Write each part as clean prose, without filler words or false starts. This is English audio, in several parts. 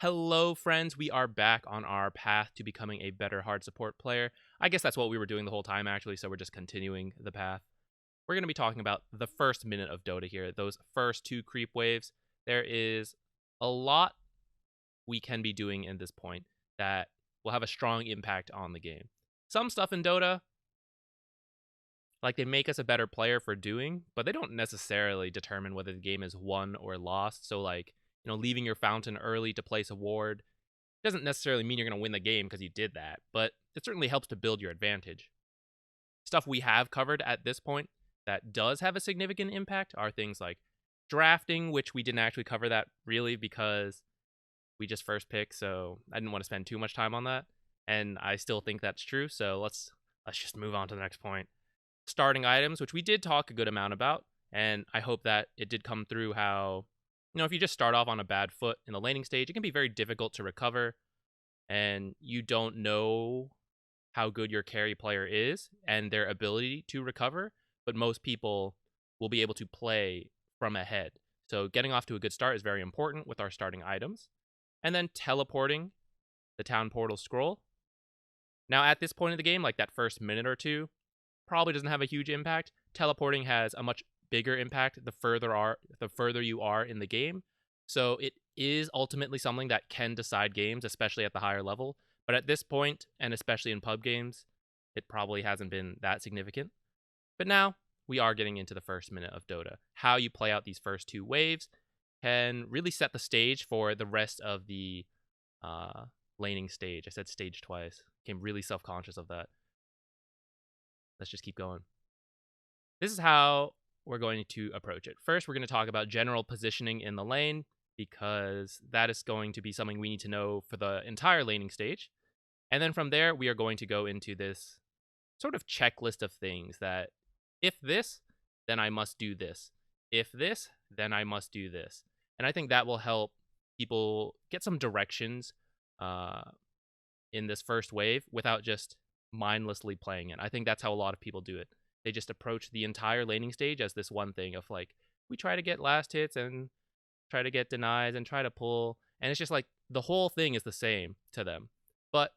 Hello, friends. We are back on our path to becoming a better hard support player. I guess that's what we were doing the whole time, actually, so we're just continuing the path. We're going to be talking about the first minute of Dota here, those first two creep waves. There is a lot we can be doing in this point that will have a strong impact on the game. Some stuff in Dota, like, they make us a better player for doing, but they don't necessarily determine whether the game is won or lost. So, like, leaving your fountain early to place a ward doesn't necessarily mean you're going to win the game because you did that, but it certainly helps to build your advantage. Stuff we have covered at this point that does have a significant impact are things like drafting, which we didn't actually cover that really because we just first picked, so I didn't want to spend too much time on that, and I still think that's true, so let's just move on to the next point. Starting items, which we did talk a good amount about, and I hope that it did come through how, if you just start off on a bad foot in the laning stage, it can be very difficult to recover, and you don't know how good your carry player is and their ability to recover, but most people will be able to play from ahead. So getting off to a good start is very important with our starting items. And then teleporting the town portal scroll. Now at this point in the game, like that first minute or two, probably doesn't have a huge impact. Teleporting has a much bigger impact the further you are in the game. So it is ultimately something that can decide games, especially at the higher level. But at this point, and especially in pub games, it probably hasn't been that significant. But now we are getting into the first minute of Dota. How you play out these first two waves can really set the stage for the rest of the laning stage. I said stage twice. Became really self-conscious of that. Let's just keep going. This is how we're going to approach it. First, we're going to talk about general positioning in the lane, because that is going to be something we need to know for the entire laning stage. And then from there, we are going to go into this sort of checklist of things that if this, then I must do this. If this, then I must do this. And I think that will help people get some directions in this first wave without just mindlessly playing it. I think that's how a lot of people do it. They just approach the entire laning stage as this one thing of like, we try to get last hits and try to get denies and try to pull. And it's just like the whole thing is the same to them. But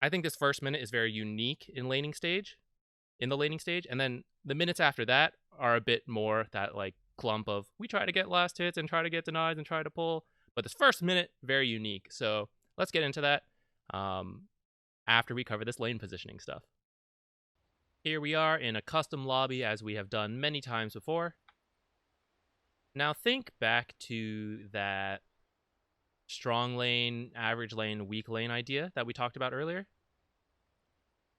I think this first minute is very unique in the laning stage. And then the minutes after that are a bit more that like clump of we try to get last hits and try to get denies and try to pull. But this first minute, very unique. So let's get into that after we cover this lane positioning stuff. Here we are in a custom lobby as we have done many times before. Now think back to that strong lane, average lane, weak lane idea that we talked about earlier.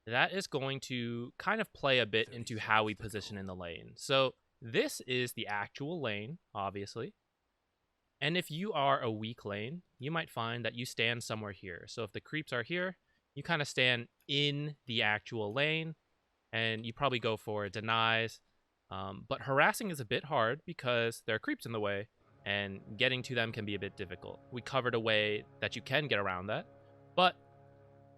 That is going to kind of play a bit into how we position in the lane. So this is the actual lane, obviously. And if you are a weak lane, you might find that you stand somewhere here. So if the creeps are here, you kind of stand in the actual lane, and you probably go for denies. But harassing is a bit hard because there are creeps in the way, and getting to them can be a bit difficult. We covered a way that you can get around that, but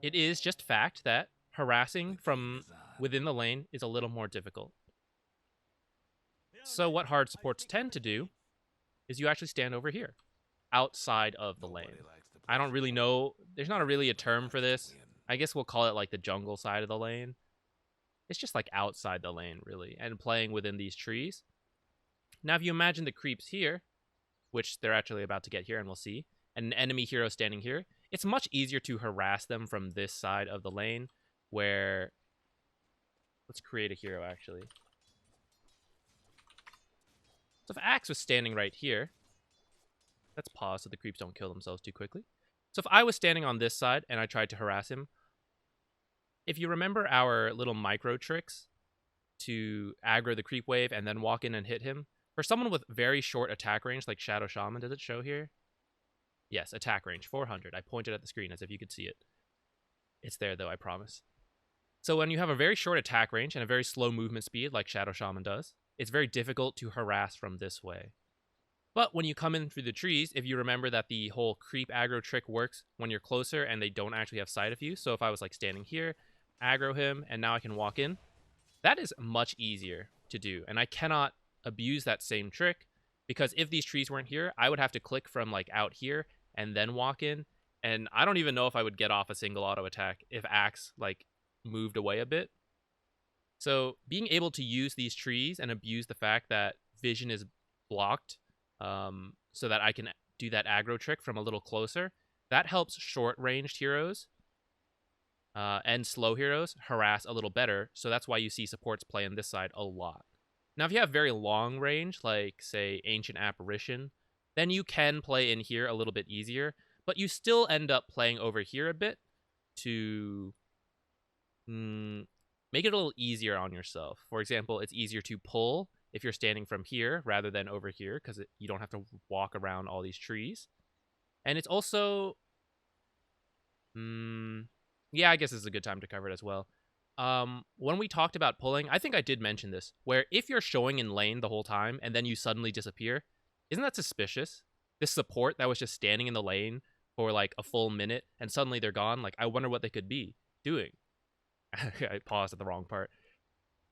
it is just fact that harassing from within the lane is a little more difficult. So what hard supports tend to do is you actually stand over here, outside of the lane. I don't really know. There's not really a term for this. I guess we'll call it like the jungle side of the lane. It's just like outside the lane, really, and playing within these trees. Now, if you imagine the creeps here, which they're actually about to get here, and we'll see, and an enemy hero standing here, it's much easier to harass them from this side of the lane, where... Let's create a hero, actually. So if Axe was standing right here, let's pause so the creeps don't kill themselves too quickly. So if I was standing on this side and I tried to harass him, if you remember our little micro tricks to aggro the creep wave and then walk in and hit him, for someone with very short attack range like Shadow Shaman, does it show here? Yes, attack range, 400. I pointed at the screen as if you could see it. It's there though, I promise. So when you have a very short attack range and a very slow movement speed like Shadow Shaman does, it's very difficult to harass from this way. But when you come in through the trees, if you remember that the whole creep aggro trick works when you're closer and they don't actually have sight of you. So if I was like standing here, aggro him, and now I can walk in, that is much easier to do. And I cannot abuse that same trick because if these trees weren't here, I would have to click from like out here and then walk in. And I don't even know if I would get off a single auto attack if Axe like moved away a bit. So being able to use these trees and abuse the fact that vision is blocked, so that I can do that aggro trick from a little closer, that helps short-ranged heroes and slow heroes harass a little better. So that's why you see supports play on this side a lot. Now, if you have very long range, like, say, Ancient Apparition, then you can play in here a little bit easier, but you still end up playing over here a bit to make it a little easier on yourself. For example, it's easier to pull if you're standing from here rather than over here, because you don't have to walk around all these trees. And it's also... yeah, I guess this is a good time to cover it as well. When we talked about pulling, I think I did mention this, where if you're showing in lane the whole time and then you suddenly disappear, isn't that suspicious? This support that was just standing in the lane for like a full minute and suddenly they're gone, like I wonder what they could be doing. I paused at the wrong part.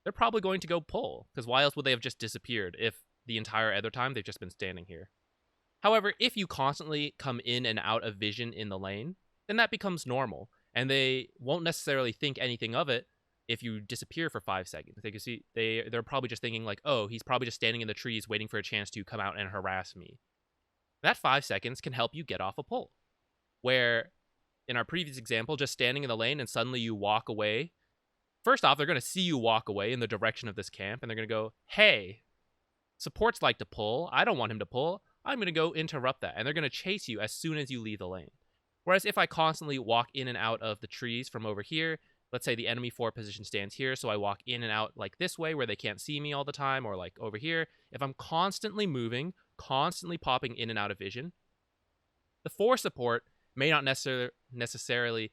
They're probably going to go pull, because why else would they have just disappeared if the entire other time they've just been standing here? However, if you constantly come in and out of vision in the lane, then that becomes normal, and they won't necessarily think anything of it if you disappear for 5 seconds. They can see they're probably just thinking like, oh, he's probably just standing in the trees waiting for a chance to come out and harass me. That 5 seconds can help you get off a pull. Where, in our previous example, just standing in the lane and suddenly you walk away. First off, they're going to see you walk away in the direction of this camp, and they're going to go, hey, supports like to pull. I don't want him to pull. I'm going to go interrupt that. And they're going to chase you as soon as you leave the lane. Whereas if I constantly walk in and out of the trees from over here, let's say the enemy 4 position stands here, so I walk in and out like this way where they can't see me all the time, or like over here. If I'm constantly moving, constantly popping in and out of vision, the 4 support may not necessarily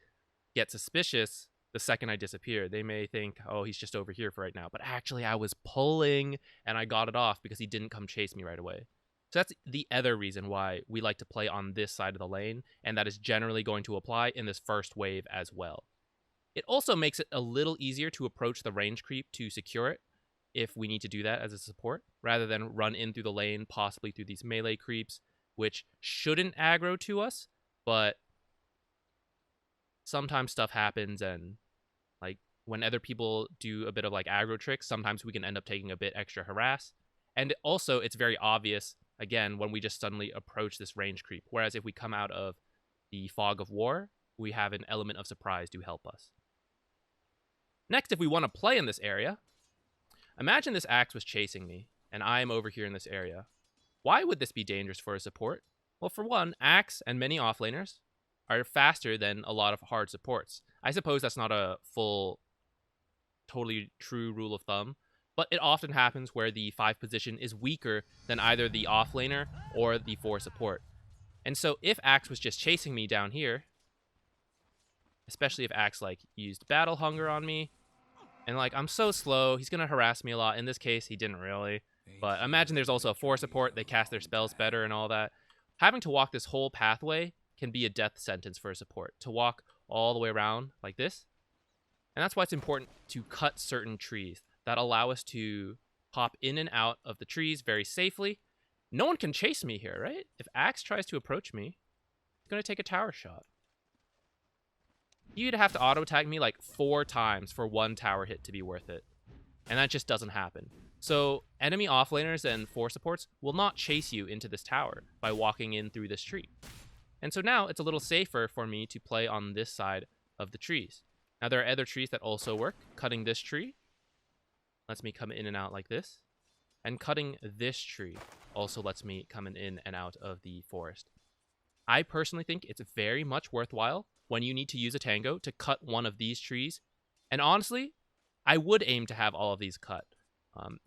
get suspicious the second I disappear. They may think, oh, he's just over here for right now. But actually, I was pulling, and I got it off because he didn't come chase me right away. So that's the other reason why we like to play on this side of the lane, and that is generally going to apply in this first wave as well. It also makes it a little easier to approach the range creep to secure it if we need to do that as a support, rather than run in through the lane, possibly through these melee creeps, which shouldn't aggro to us, but sometimes stuff happens, and like when other people do a bit of like aggro tricks, sometimes we can end up taking a bit extra harass. And also, it's very obvious, again, when we just suddenly approach this range creep. Whereas if we come out of the fog of war, we have an element of surprise to help us. Next, if we want to play in this area, imagine this axe was chasing me, and I'm over here in this area. Why would this be dangerous for a support? Well, for one, axe and many offlaners are faster than a lot of hard supports. I suppose that's not a full, totally true rule of thumb, but it often happens where the 5 position is weaker than either the offlaner or the 4 support. And so if Axe was just chasing me down here, especially if Axe like used Battle Hunger on me, and like I'm so slow, he's gonna harass me a lot. In this case, he didn't really. But imagine there's also a 4 support, they cast their spells better and all that. Having to walk this whole pathway can be a death sentence for a support, to walk all the way around like this. And that's why it's important to cut certain trees that allow us to pop in and out of the trees very safely. No one can chase me here, right? If Axe tries to approach me, it's going to take a tower shot. You'd have to auto-attack me like 4 times for 1 tower hit to be worth it. And that just doesn't happen. So enemy offlaners and 4 supports will not chase you into this tower by walking in through this tree. And so now it's a little safer for me to play on this side of the trees. Now there are other trees that also work. Cutting this tree lets me come in and out like this. And cutting this tree also lets me come in and out of the forest. I personally think it's very much worthwhile when you need to use a tango to cut one of these trees. And honestly, I would aim to have all of these cut.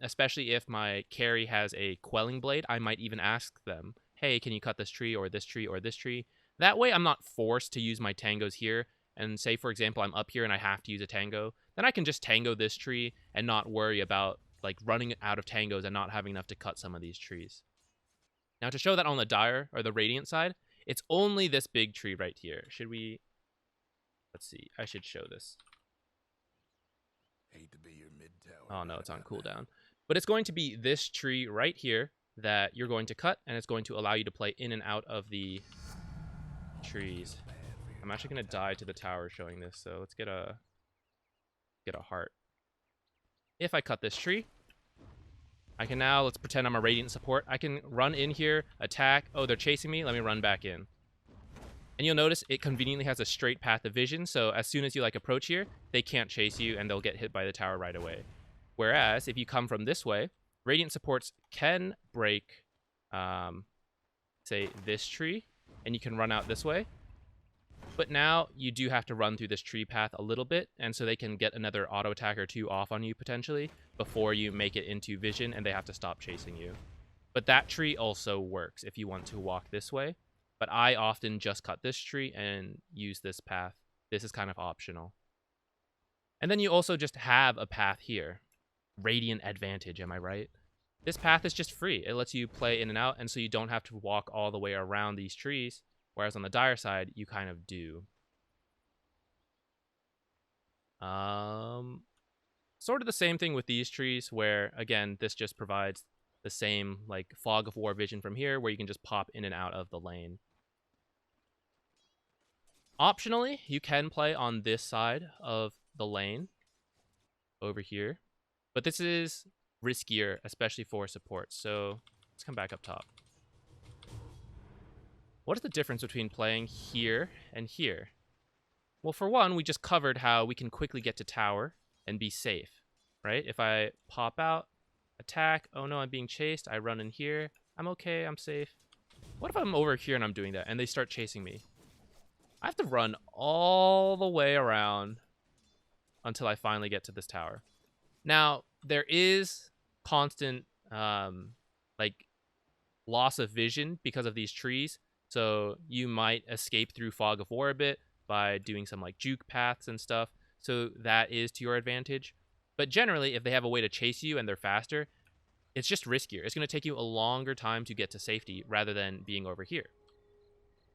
Especially if my carry has a quelling blade, I might even ask them, hey, can you cut this tree or this tree or this tree? That way I'm not forced to use my tangos here. And say, for example, I'm up here and I have to use a tango, then I can just tango this tree and not worry about like running out of tangos and not having enough to cut some of these trees. Now to show that on the dire or the radiant side, it's only this big tree right here. Should we... Let's see. I should show this. Hate to be your mid-tower. Oh no, it's on cooldown. But it's going to be this tree right here that you're going to cut, and it's going to allow you to play in and out of the trees. I'm actually going to die to the tower showing this, so let's get a heart. If I cut this tree, I can now, let's pretend I'm a radiant support. I can run in here, attack. Oh, they're chasing me. Let me run back in. And you'll notice it conveniently has a straight path of vision, so as soon as you like approach here, they can't chase you and they'll get hit by the tower right away. Whereas if you come from this way, radiant supports can break, say, this tree, and you can run out this way. But now you do have to run through this tree path a little bit, and so they can get another auto attack or two off on you potentially before you make it into vision and they have to stop chasing you. But that tree also works if you want to walk this way. But I often just cut this tree and use this path. This is kind of optional. And then you also just have a path here. Radiant advantage, am I right? This path is just free. It lets you play in and out, and so you don't have to walk all the way around these trees. Whereas on the dire side, you kind of do. Sort of the same thing with these trees, where, again, this just provides the same, like, fog of war vision from here, where you can just pop in and out of the lane. Optionally, you can play on this side of the lane over here, but this is riskier, especially for support. So let's come back up top. What is the difference between playing here and here? Well, for one, we just covered how we can quickly get to tower and be safe, right? If I pop out, attack, oh no, I'm being chased, I run in here, I'm okay, I'm safe. What if I'm over here and I'm doing that and they start chasing me? I have to run all the way around until I finally get to this tower. Now, there is constant, like, loss of vision because of these trees. So you might escape through fog of war a bit by doing some, like, juke paths and stuff. So that is to your advantage. But generally, if they have a way to chase you and they're faster, it's just riskier. It's going to take you a longer time to get to safety rather than being over here.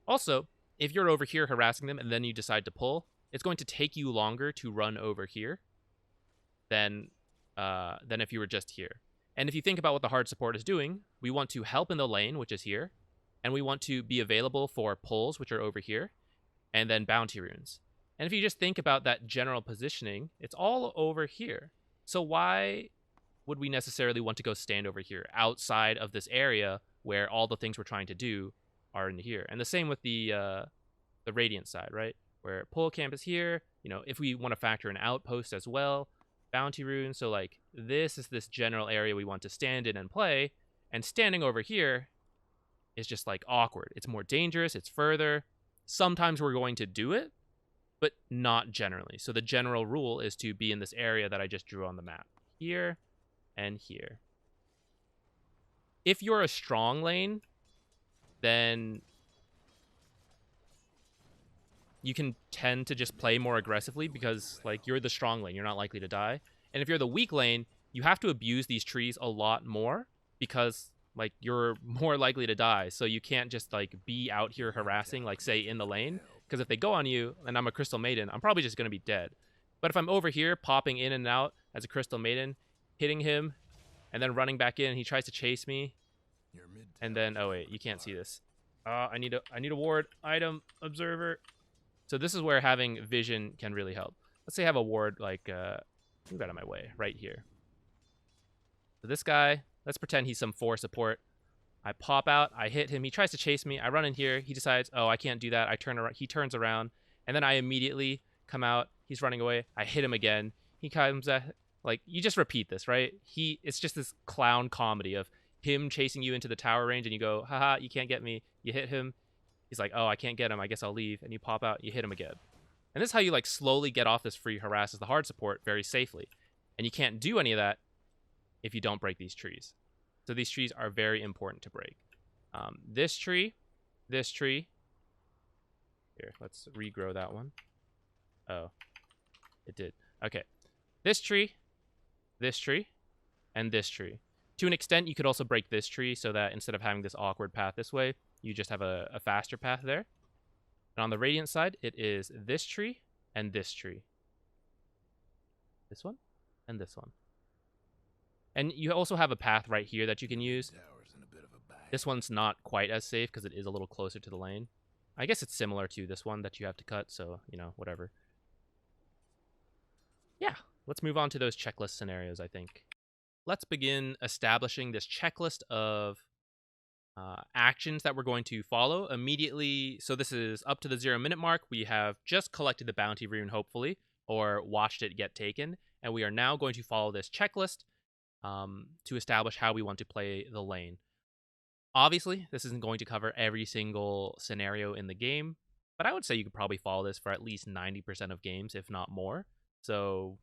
Also, if you're over here harassing them and then you decide to pull, it's going to take you longer to run over here than if you were just here. And if you think about what the hard support is doing, we want to help in the lane, which is here, and we want to be available for pulls, which are over here, and then bounty runes. And if you just think about that general positioning, it's all over here. So why would we necessarily want to go stand over here outside of this area where all the things we're trying to do are in here? And the same with the Radiant side, right? Where pull camp is here. You know, if we want to factor an outpost as well, bounty rune. So, like, this is this general area we want to stand in and play. And standing over here is just, like, awkward. It's more dangerous. It's further. Sometimes we're going to do it, but not generally. So the general rule is to be in this area that I just drew on the map. Here and here. If you're a strong lane, then you can tend to just play more aggressively because, like, you're the strong lane. You're not likely to die. And if you're the weak lane, you have to abuse these trees a lot more because, like, you're more likely to die. So you can't just, like, be out here harassing, like, say, in the lane. Because if they go on you and I'm a Crystal Maiden, I'm probably just going to be dead. But if I'm over here popping in and out as a Crystal Maiden, hitting him, and then running back in, he tries to chase me. And then, oh wait, you can't see this. I need a ward, item, observer. So this is where having vision can really help. Let's say I have a ward, like, move out of my way, right here. So this guy, let's pretend he's some 4 support. I pop out, I hit him, he tries to chase me, I run in here, he decides, oh, I can't do that, I turn around, he turns around, and then I immediately come out, he's running away, I hit him again, he comes at, like, you just repeat this, right? It's just this clown comedy of him chasing you into the tower range, and you go, haha, you can't get me, you hit him, he's like, oh, I can't get him, I guess I'll leave, and you pop out, you hit him again. And this is how you, like, slowly get off this free harass as the hard support very safely. And you can't do any of that if you don't break these trees. So these trees are very important to break. This tree. Here, let's regrow that one. Oh, it did. Okay. This tree, and this tree. To an extent, you could also break this tree so that instead of having this awkward path this way, you just have a faster path there. And on the Radiant side, it is this tree and this tree. This one and this one. And you also have a path right here that you can use. This one's not quite as safe because it is a little closer to the lane. I guess it's similar to this one that you have to cut, so, you know, whatever. Yeah, let's move on to those checklist scenarios, I think. Let's begin establishing this checklist of actions that we're going to follow immediately. So this is up to the 0-minute mark. We have just collected the bounty rune, hopefully, or watched it get taken. And we are now going to follow this checklist to establish how we want to play the lane. Obviously, this isn't going to cover every single scenario in the game, but I would say you could probably follow this for at least 90% of games, if not more. So,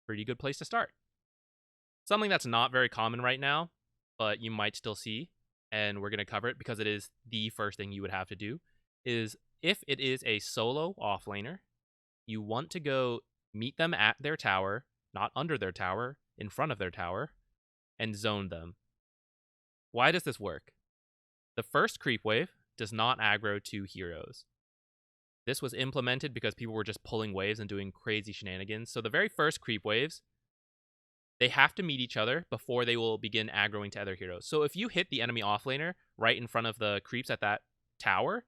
pretty good place to start. Something that's not very common right now, but you might still see, and we're going to cover it because it is the first thing you would have to do, is if it is a solo offlaner, you want to go meet them at their tower, not under their tower, in front of their tower, and zone them. Why does this work? The first creep wave does not aggro 2 heroes. This was implemented because people were just pulling waves and doing crazy shenanigans. So the very first creep waves, they have to meet each other before they will begin aggroing to other heroes. So if you hit the enemy offlaner right in front of the creeps at that tower,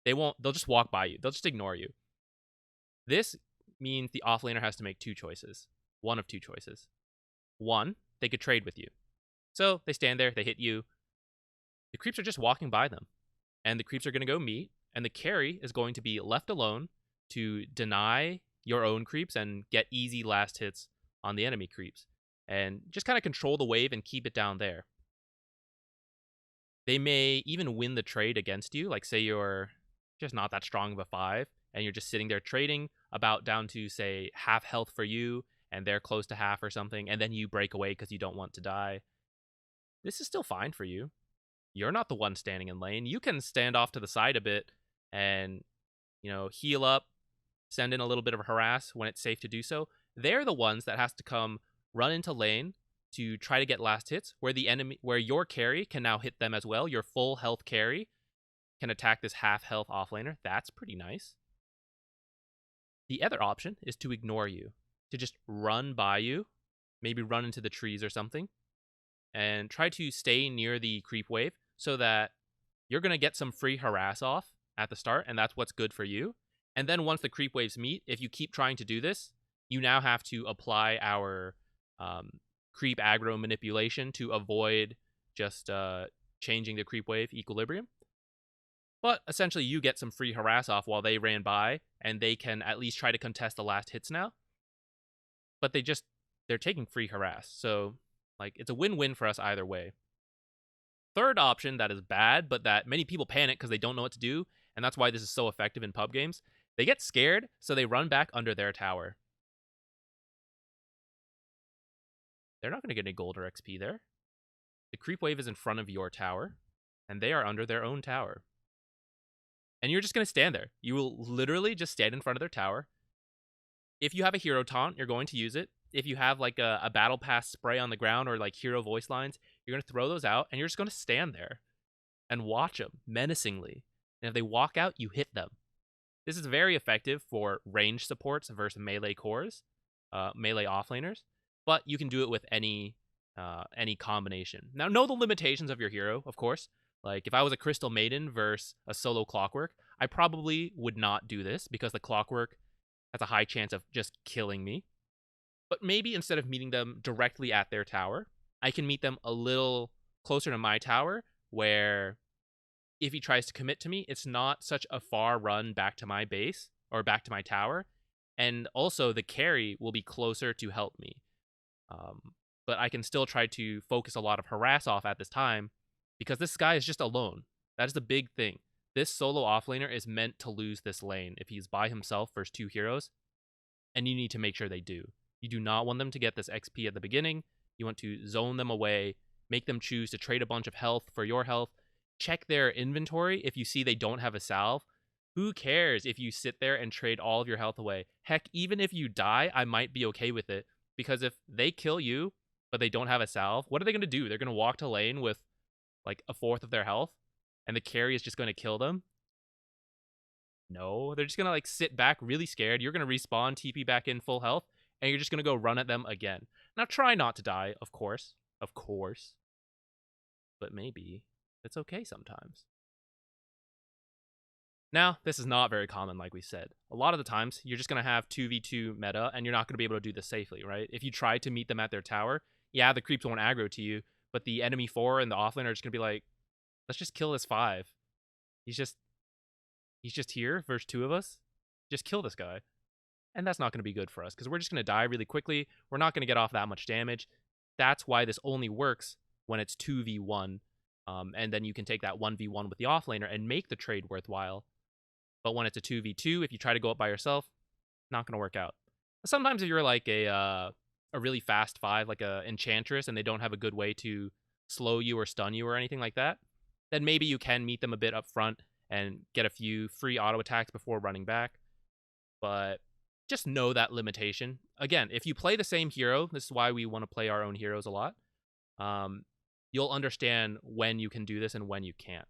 they'll just walk by you. They'll just ignore you. This means the offlaner has to make 2 choices. One of 2 choices. One, they could trade with you. So they stand there, they hit you. The creeps are just walking by them. And the creeps are going to go meet, and the carry is going to be left alone to deny your own creeps and get easy last hits on the enemy creeps. And just kind of control the wave and keep it down there. They may even win the trade against you. Like, say you're just not that strong of a 5, and you're just sitting there trading about down to, say, half health for you, and they're close to half or something, and then you break away because you don't want to die. This is still fine for you. You're not the one standing in lane. You can stand off to the side a bit and, you know, heal up, send in a little bit of harass when it's safe to do so. They're the ones that has to come run into lane to try to get last hits, where your carry can now hit them as well. Your full health carry can attack this half health offlaner. That's pretty nice. The other option is to ignore you, to just run by you, maybe run into the trees or something, and try to stay near the creep wave so that you're going to get some free harass off at the start, and that's what's good for you. And then once the creep waves meet, if you keep trying to do this, you now have to apply our creep aggro manipulation to avoid just changing the creep wave equilibrium. But essentially, you get some free harass off while they ran by, and they can at least try to contest the last hits now. But they're taking free harass, so like, it's a win-win for us either way. Third option that is bad, but that many people panic because they don't know what to do, and that's why this is so effective in pub games. They get scared, so they run back under their tower. They're not going to get any gold or XP there. The creep wave is in front of your tower, and they are under their own tower. And you're just going to stand there. You will literally just stand in front of their tower. If you have a hero taunt, you're going to use it. If you have like a battle pass spray on the ground or like hero voice lines, you're going to throw those out and you're just going to stand there and watch them menacingly. And if they walk out, you hit them. This is very effective for range supports versus melee cores, melee offlaners, but you can do it with any combination. Now, know the limitations of your hero, of course. Like, if I was a Crystal Maiden versus a solo Clockwork, I probably would not do this because the Clockwork has a high chance of just killing me. But maybe instead of meeting them directly at their tower, I can meet them a little closer to my tower, where if he tries to commit to me, it's not such a far run back to my base or back to my tower. And also the carry will be closer to help me. But I can still try to focus a lot of harass off at this time because this guy is just alone. That is the big thing. This solo offlaner is meant to lose this lane if he's by himself versus 2 heroes, and you need to make sure they do. You do not want them to get this XP at the beginning. You want to zone them away, make them choose to trade a bunch of health for your health. Check their inventory if you see they don't have a salve. Who cares if you sit there and trade all of your health away? Heck, even if you die, I might be okay with it. Because if they kill you, but they don't have a salve, what are they going to do? They're going to walk to lane with like a fourth of their health, and the carry is just going to kill them? No, they're just going to like sit back really scared. You're going to respawn, TP back in full health, and you're just going to go run at them again. Now, try not to die, of course. Of course. But maybe it's okay sometimes. Now, this is not very common, like we said. A lot of the times, you're just going to have 2v2 meta, and you're not going to be able to do this safely, right? If you try to meet them at their tower, yeah, the creeps won't aggro to you, but the enemy 4 and the offlane are just going to be like, let's just kill this 5. He's just here versus 2 of us. Just kill this guy. And that's not going to be good for us, because we're just going to die really quickly. We're not going to get off that much damage. That's why this only works when it's 2v1. And then you can take that 1v1 with the offlaner and make the trade worthwhile. But when it's a 2v2, if you try to go up by yourself, not going to work out. Sometimes if you're like a really fast 5, like a enchantress, and they don't have a good way to slow you or stun you or anything like that, then maybe you can meet them a bit up front and get a few free auto attacks before running back. But just know that limitation. Again, if you play the same hero, this is why we want to play our own heroes a lot, you'll understand when you can do this and when you can't.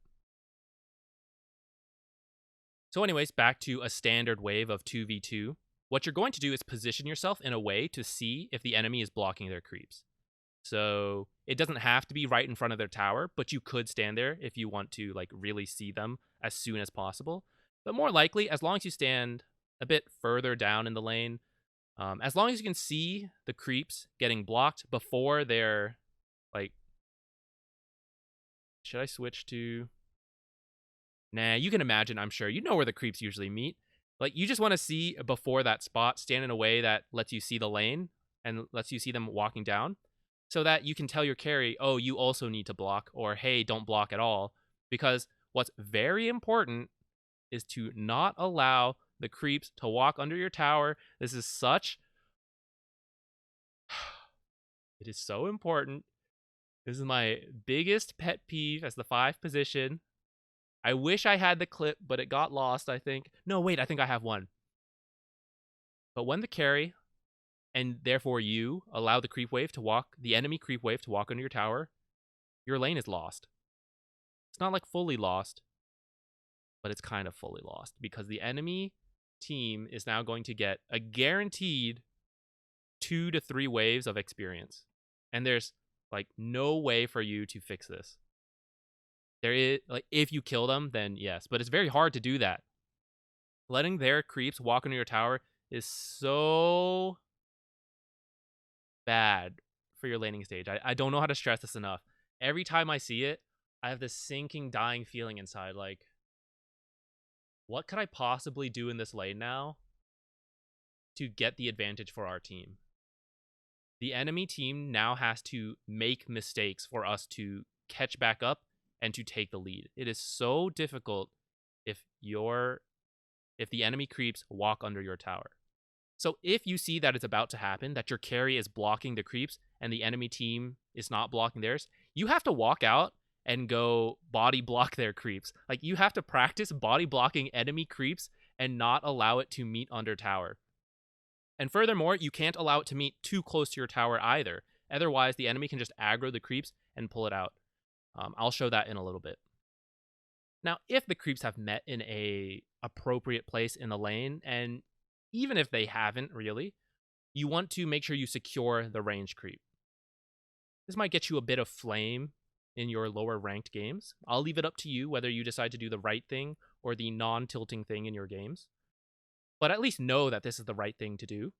So anyways, back to a standard wave of 2v2. What you're going to do is position yourself in a way to see if the enemy is blocking their creeps. So it doesn't have to be right in front of their tower, but you could stand there if you want to like really see them as soon as possible. But more likely, as long as you stand a bit further down in the lane, as long as you can see the creeps getting blocked before they're like, should I switch to... Nah, you can imagine, I'm sure. You know where the creeps usually meet. Like, you just want to see before that spot, stand in a way that lets you see the lane and lets you see them walking down, so that you can tell your carry, oh, you also need to block, or hey, don't block at all. Because what's very important is to not allow the creeps to walk under your tower. This is such... It is so important. This is my biggest pet peeve as the 5 position. I wish I had the clip, but it got lost, I think. No, wait, I think I have one. But when the carry, and therefore you, allow the creep wave to walk, the enemy creep wave to walk under your tower, your lane is lost. It's not like fully lost, but it's kind of fully lost, because the enemy team is now going to get a guaranteed 2 to 3 waves of experience. And there's like no way for you to fix this. There is, like, if you kill them, then yes, but it's very hard to do that. Letting their creeps walk into your tower is so bad for your laning stage. I don't know how to stress this enough. Every time I see it, I have this sinking, dying feeling inside, like, what could I possibly do in this lane now to get the advantage for our team? The enemy team now has to make mistakes for us to catch back up and to take the lead. It is so difficult if the enemy creeps walk under your tower. So if you see that it's about to happen, that your carry is blocking the creeps and the enemy team is not blocking theirs, you have to walk out and go body block their creeps. Like, you have to practice body blocking enemy creeps and not allow it to meet under tower. And furthermore, you can't allow it to meet too close to your tower either. Otherwise, the enemy can just aggro the creeps and pull it out. I'll show that in a little bit. Now, if the creeps have met in a appropriate place in the lane, and even if they haven't really, you want to make sure you secure the range creep. This might get you a bit of flame in your lower ranked games. I'll leave it up to you whether you decide to do the right thing or the non-tilting thing in your games. But at least know that this is the right thing to do.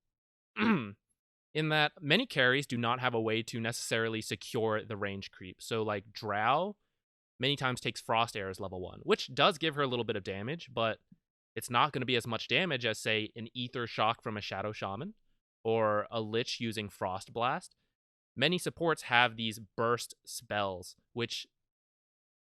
In that many carries do not have a way to necessarily secure the range creep. So like Drow many times takes Frost Arrows level 1, which does give her a little bit of damage, but it's not going to be as much damage as, say, an Ether Shock from a Shadow Shaman or a Lich using Frost Blast. Many supports have these burst spells, which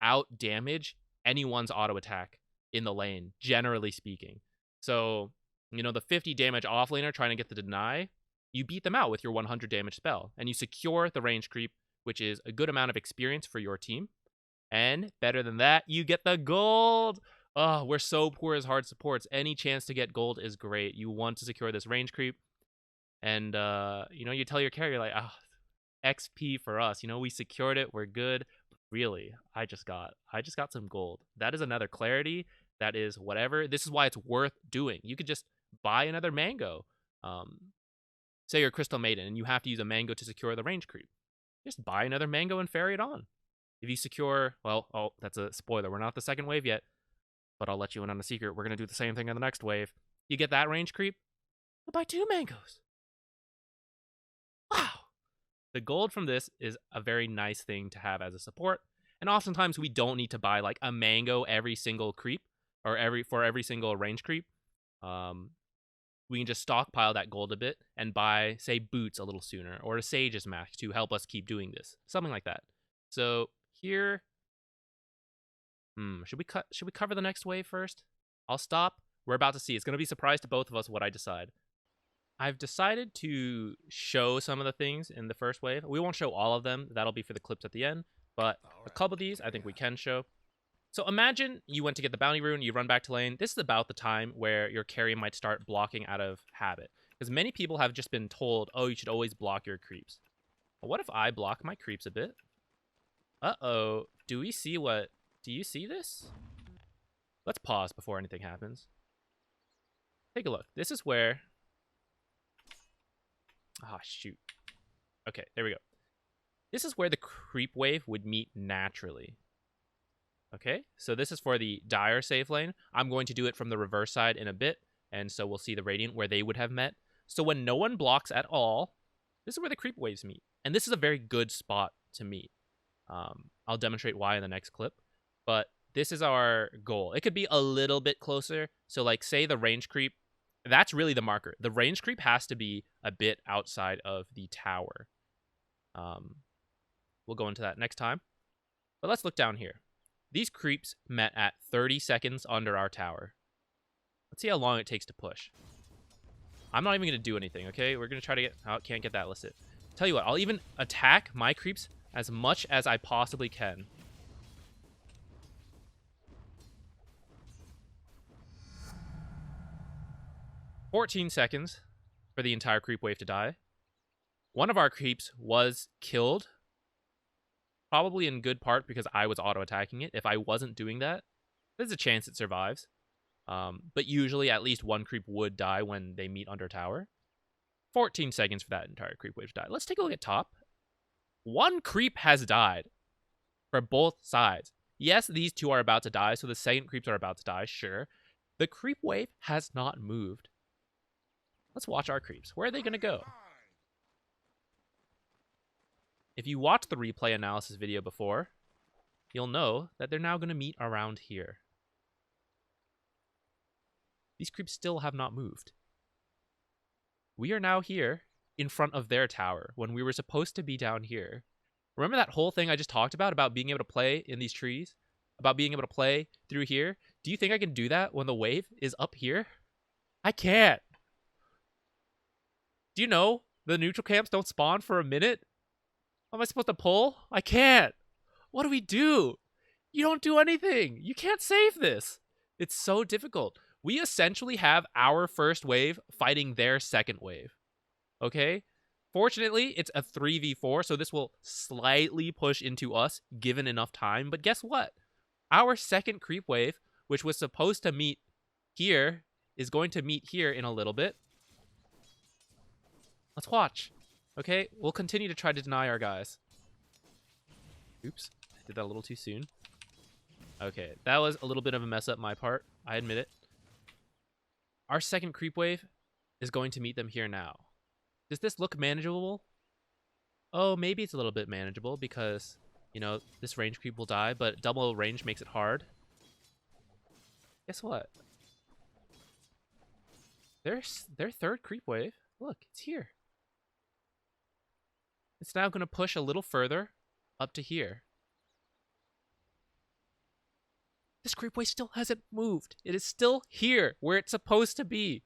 out damage anyone's auto attack in the lane, generally speaking. So, you know, the 50 damage offlaner trying to get the deny, you beat them out with your 100 damage spell, and you secure the range creep, which is a good amount of experience for your team. And better than that, you get the gold! Oh, we're so poor as hard supports. Any chance to get gold is great. You want to secure this range creep. And, you know, you tell your carrier, like, ah, oh, XP for us. You know, we secured it. We're good. But really, I just got some gold. That is another clarity. That is whatever. This is why it's worth doing. You could just buy another mango. Say you're a Crystal Maiden and you have to use a mango to secure the range creep. Just buy another mango and ferry it on. If you secure, well, oh, that's a spoiler. We're not the second wave yet. But I'll let you in on a secret. We're going to do the same thing in the next wave. You get that range creep? You'll buy 2 mangoes. Wow. The gold from this is a very nice thing to have as a support. And oftentimes we don't need to buy like a mango every single creep or for every single range creep. We can just stockpile that gold a bit and buy, say, boots a little sooner or a sage's mask to help us keep doing this. Something like that. So here, should we cover the next wave first? I'll stop. We're about to see. It's going to be a surprise to both of us what I decide. I've decided to show some of the things in the first wave. We won't show all of them. That'll be for the clips at the end. But a couple of these I think we can show. So imagine you went to get the bounty rune, you run back to lane. This is about the time where your carry might start blocking out of habit. Because many people have just been told, oh, you should always block your creeps. Well, what if I block my creeps a bit? Uh-oh. Do you see this? Let's pause before anything happens. Take a look. This is where... Ah, shoot. Okay, there we go. This is where the creep wave would meet naturally. Okay, so this is for the Dire safe lane. I'm going to do it from the reverse side in a bit, and so we'll see the Radiant where they would have met. So when no one blocks at all, this is where the creep waves meet. And this is a very good spot to meet. I'll demonstrate why in the next clip. But this is our goal. It could be a little bit closer. So like say the range creep, that's really the marker. The range creep has to be a bit outside of the tower. We'll go into that next time. But let's look down here. These creeps met at 30 seconds under our tower. Let's see how long it takes to push. I'm not even going to do anything, okay? We're going to try to get... Oh, can't get that listed. Tell you what, I'll even attack my creeps as much as I possibly can. $14 seconds for the entire creep wave to die. One of our creeps was killed. Probably in good part because I was auto-attacking it. If I wasn't doing that, there's a chance it survives. But usually at least one creep would die when they meet under tower. 14 seconds for that entire creep wave to die. Let's take a look at top. One creep has died for both sides. Yes, these two are about to die, so the second creeps are about to die, sure. The creep wave has not moved. Let's watch our creeps. Where are they going to go? If you watched the replay analysis video before, you'll know that they're now going to meet around here. These creeps still have not moved. We are now here in front of their tower when we were supposed to be down here. Remember that whole thing I just talked about being able to play in these trees? About being able to play through here? Do you think I can do that when the wave is up here? I can't. Do you know the neutral camps don't spawn for a minute? Am I supposed to pull? I can't. What do we do? You don't do anything. You can't save this. It's so difficult. We essentially have our first wave fighting their second wave. Okay? Fortunately, it's a 3v4, so this will slightly push into us given enough time. But guess what? Our second creep wave, which was supposed to meet here, is going to meet here in a little bit. Let's watch. Okay, we'll continue to try to deny our guys. Oops, I did that a little too soon. Okay, that was a little bit of a mess up my part. I admit it. Our second creep wave is going to meet them here now. Does this look manageable? Oh, maybe it's a little bit manageable because, you know, this range creep will die, but double range makes it hard. Guess what? Their third creep wave, look, it's here. It's now going to push a little further up to here. This creep wave still hasn't moved. It is still here where it's supposed to be.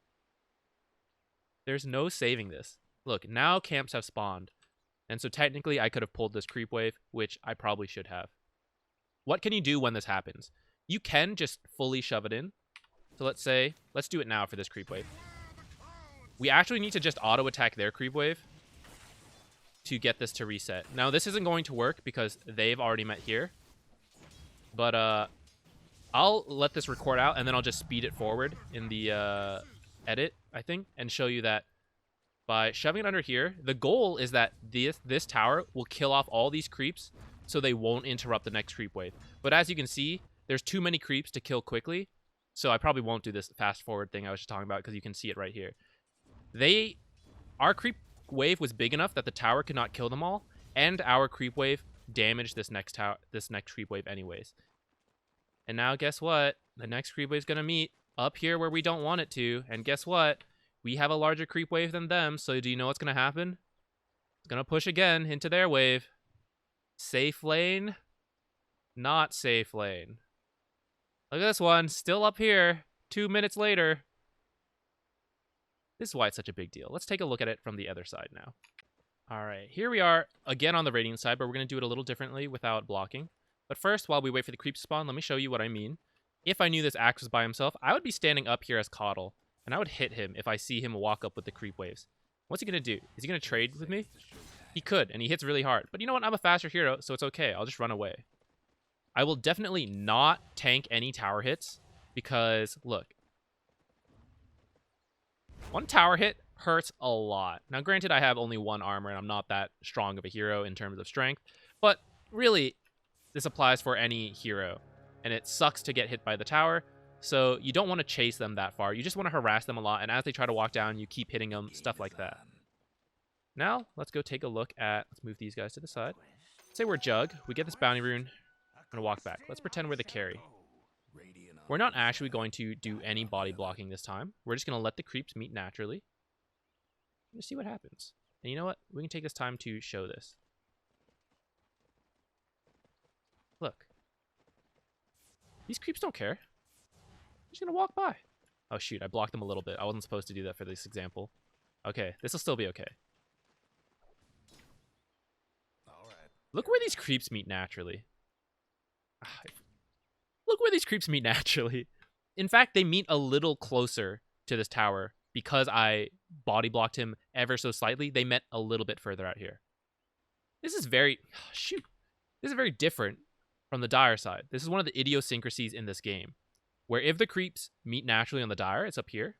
There's no saving this. Look, now camps have spawned. And so technically I could have pulled this creep wave, which I probably should have. What can you do when this happens? You can just fully shove it in. So let's do it now for this creep wave. We actually need to just auto attack their creep wave to get this to reset. Now, this isn't going to work because they've already met here. But I'll let this record out, and then I'll just speed it forward in the edit, I think, and show you that by shoving it under here, the goal is that this tower will kill off all these creeps so they won't interrupt the next creep wave. But as you can see, there's too many creeps to kill quickly, So I probably won't do this fast forward thing I was just talking about because you can see it right here. Our creep wave was big enough that the tower could not kill them all, and our creep wave damaged this next creep wave anyways. And now guess what? The next creep wave is going to meet up here where we don't want it to. And guess what? We have a larger creep wave than them, so do you know what's going to happen? It's going to push again into their wave. Safe lane? Not safe lane. Look at this one, still up here, 2 minutes later. This is why it's such a big deal. Let's take a look at it from the other side now. All right, here we are again on the Radiant side, but we're going to do it a little differently without blocking. But first, while we wait for the creep to spawn, let me show you what I mean. If I knew this Axe was by himself, I would be standing up here as Coddle, and I would hit him if I see him walk up with the creep waves. What's he going to do? Is he going to trade with me? He could, and he hits really hard. But you know what? I'm a faster hero, so it's okay. I'll just run away. I will definitely not tank any tower hits because, look, one tower hit hurts a lot. Now, granted, I have only 1 armor, and I'm not that strong of a hero in terms of strength, but really, this applies for any hero, and it sucks to get hit by the tower, so you don't want to chase them that far. You just want to harass them a lot, and as they try to walk down, you keep hitting them, stuff like that. Now, let's go take a look at, let's move these guys to the side. Say we're Jug, we get this bounty rune, I'm going to walk back. Let's pretend we're the carry. We're not actually going to do any body blocking this time. We're just going to let the creeps meet naturally. Just see what happens. And you know what? We can take this time to show this. Look. These creeps don't care. They're just going to walk by. Oh, shoot. I blocked them a little bit. I wasn't supposed to do that for this example. Okay. This will still be okay. Look where these creeps meet naturally. Look where these creeps meet naturally. In fact, they meet a little closer to this tower because I body blocked him ever so slightly. They met a little bit further out here. This is very... Shoot. This is very different from the Dire side. This is one of the idiosyncrasies in this game, where if the creeps meet naturally on the Dire, it's up here.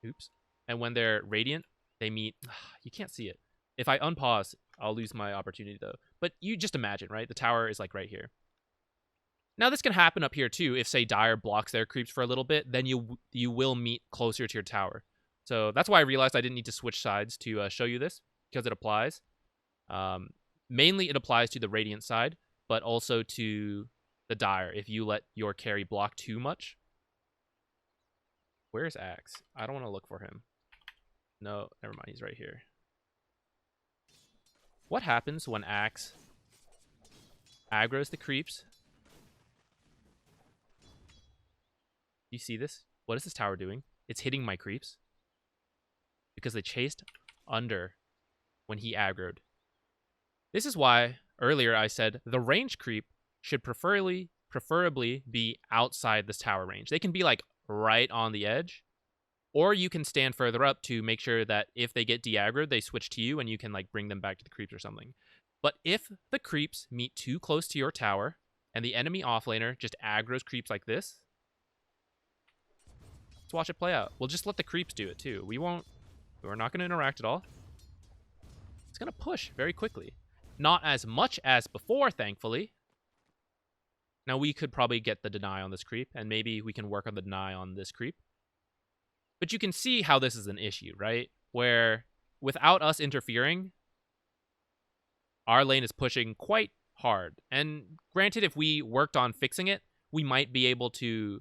Oops. And when they're Radiant, they meet... You can't see it. If I unpause, I'll lose my opportunity, though. But you just imagine, right? The tower is like right here. Now, this can happen up here, too. If, say, Dire blocks their creeps for a little bit, then you will meet closer to your tower. So that's why I realized I didn't need to switch sides to show you this, because it applies. Mainly, it applies to the Radiant side, but also to the Dire, if you let your carry block too much. Where's Axe? I don't want to look for him. No, never mind. He's right here. What happens when Axe aggroes the creeps? You see this? What is this tower doing? It's hitting my creeps. Because they chased under when he aggroed. This is why, earlier I said, the range creep should preferably be outside this tower range. They can be, like, right on the edge. Or you can stand further up to make sure that if they get de-aggroed, they switch to you and you can, like, bring them back to the creeps or something. But if the creeps meet too close to your tower and the enemy offlaner just aggroes creeps like this, let's watch it play out. We'll just let the creeps do it, too. We're not going to interact at all. It's going to push very quickly. Not as much as before, thankfully. Now, we could probably get the deny on this creep, and maybe we can work on the deny on this creep. But you can see how this is an issue, right? Where, without us interfering, our lane is pushing quite hard. And granted, if we worked on fixing it, we might be able to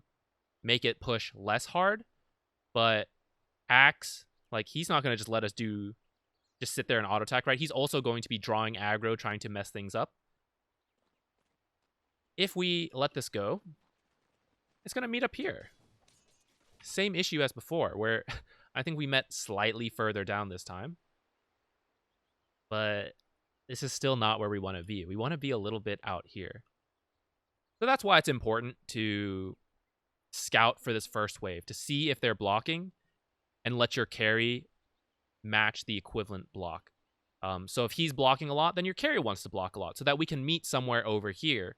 make it push less hard. But Axe, like, he's not going to just let us just sit there and auto attack, right? He's also going to be drawing aggro, trying to mess things up. If we let this go, it's going to meet up here. Same issue as before, where I think we met slightly further down this time. But this is still not where we want to be. We want to be a little bit out here. So that's why it's important to scout for this first wave, to see if they're blocking and let your carry match the equivalent block. So if he's blocking a lot, then your carry wants to block a lot so that we can meet somewhere over here.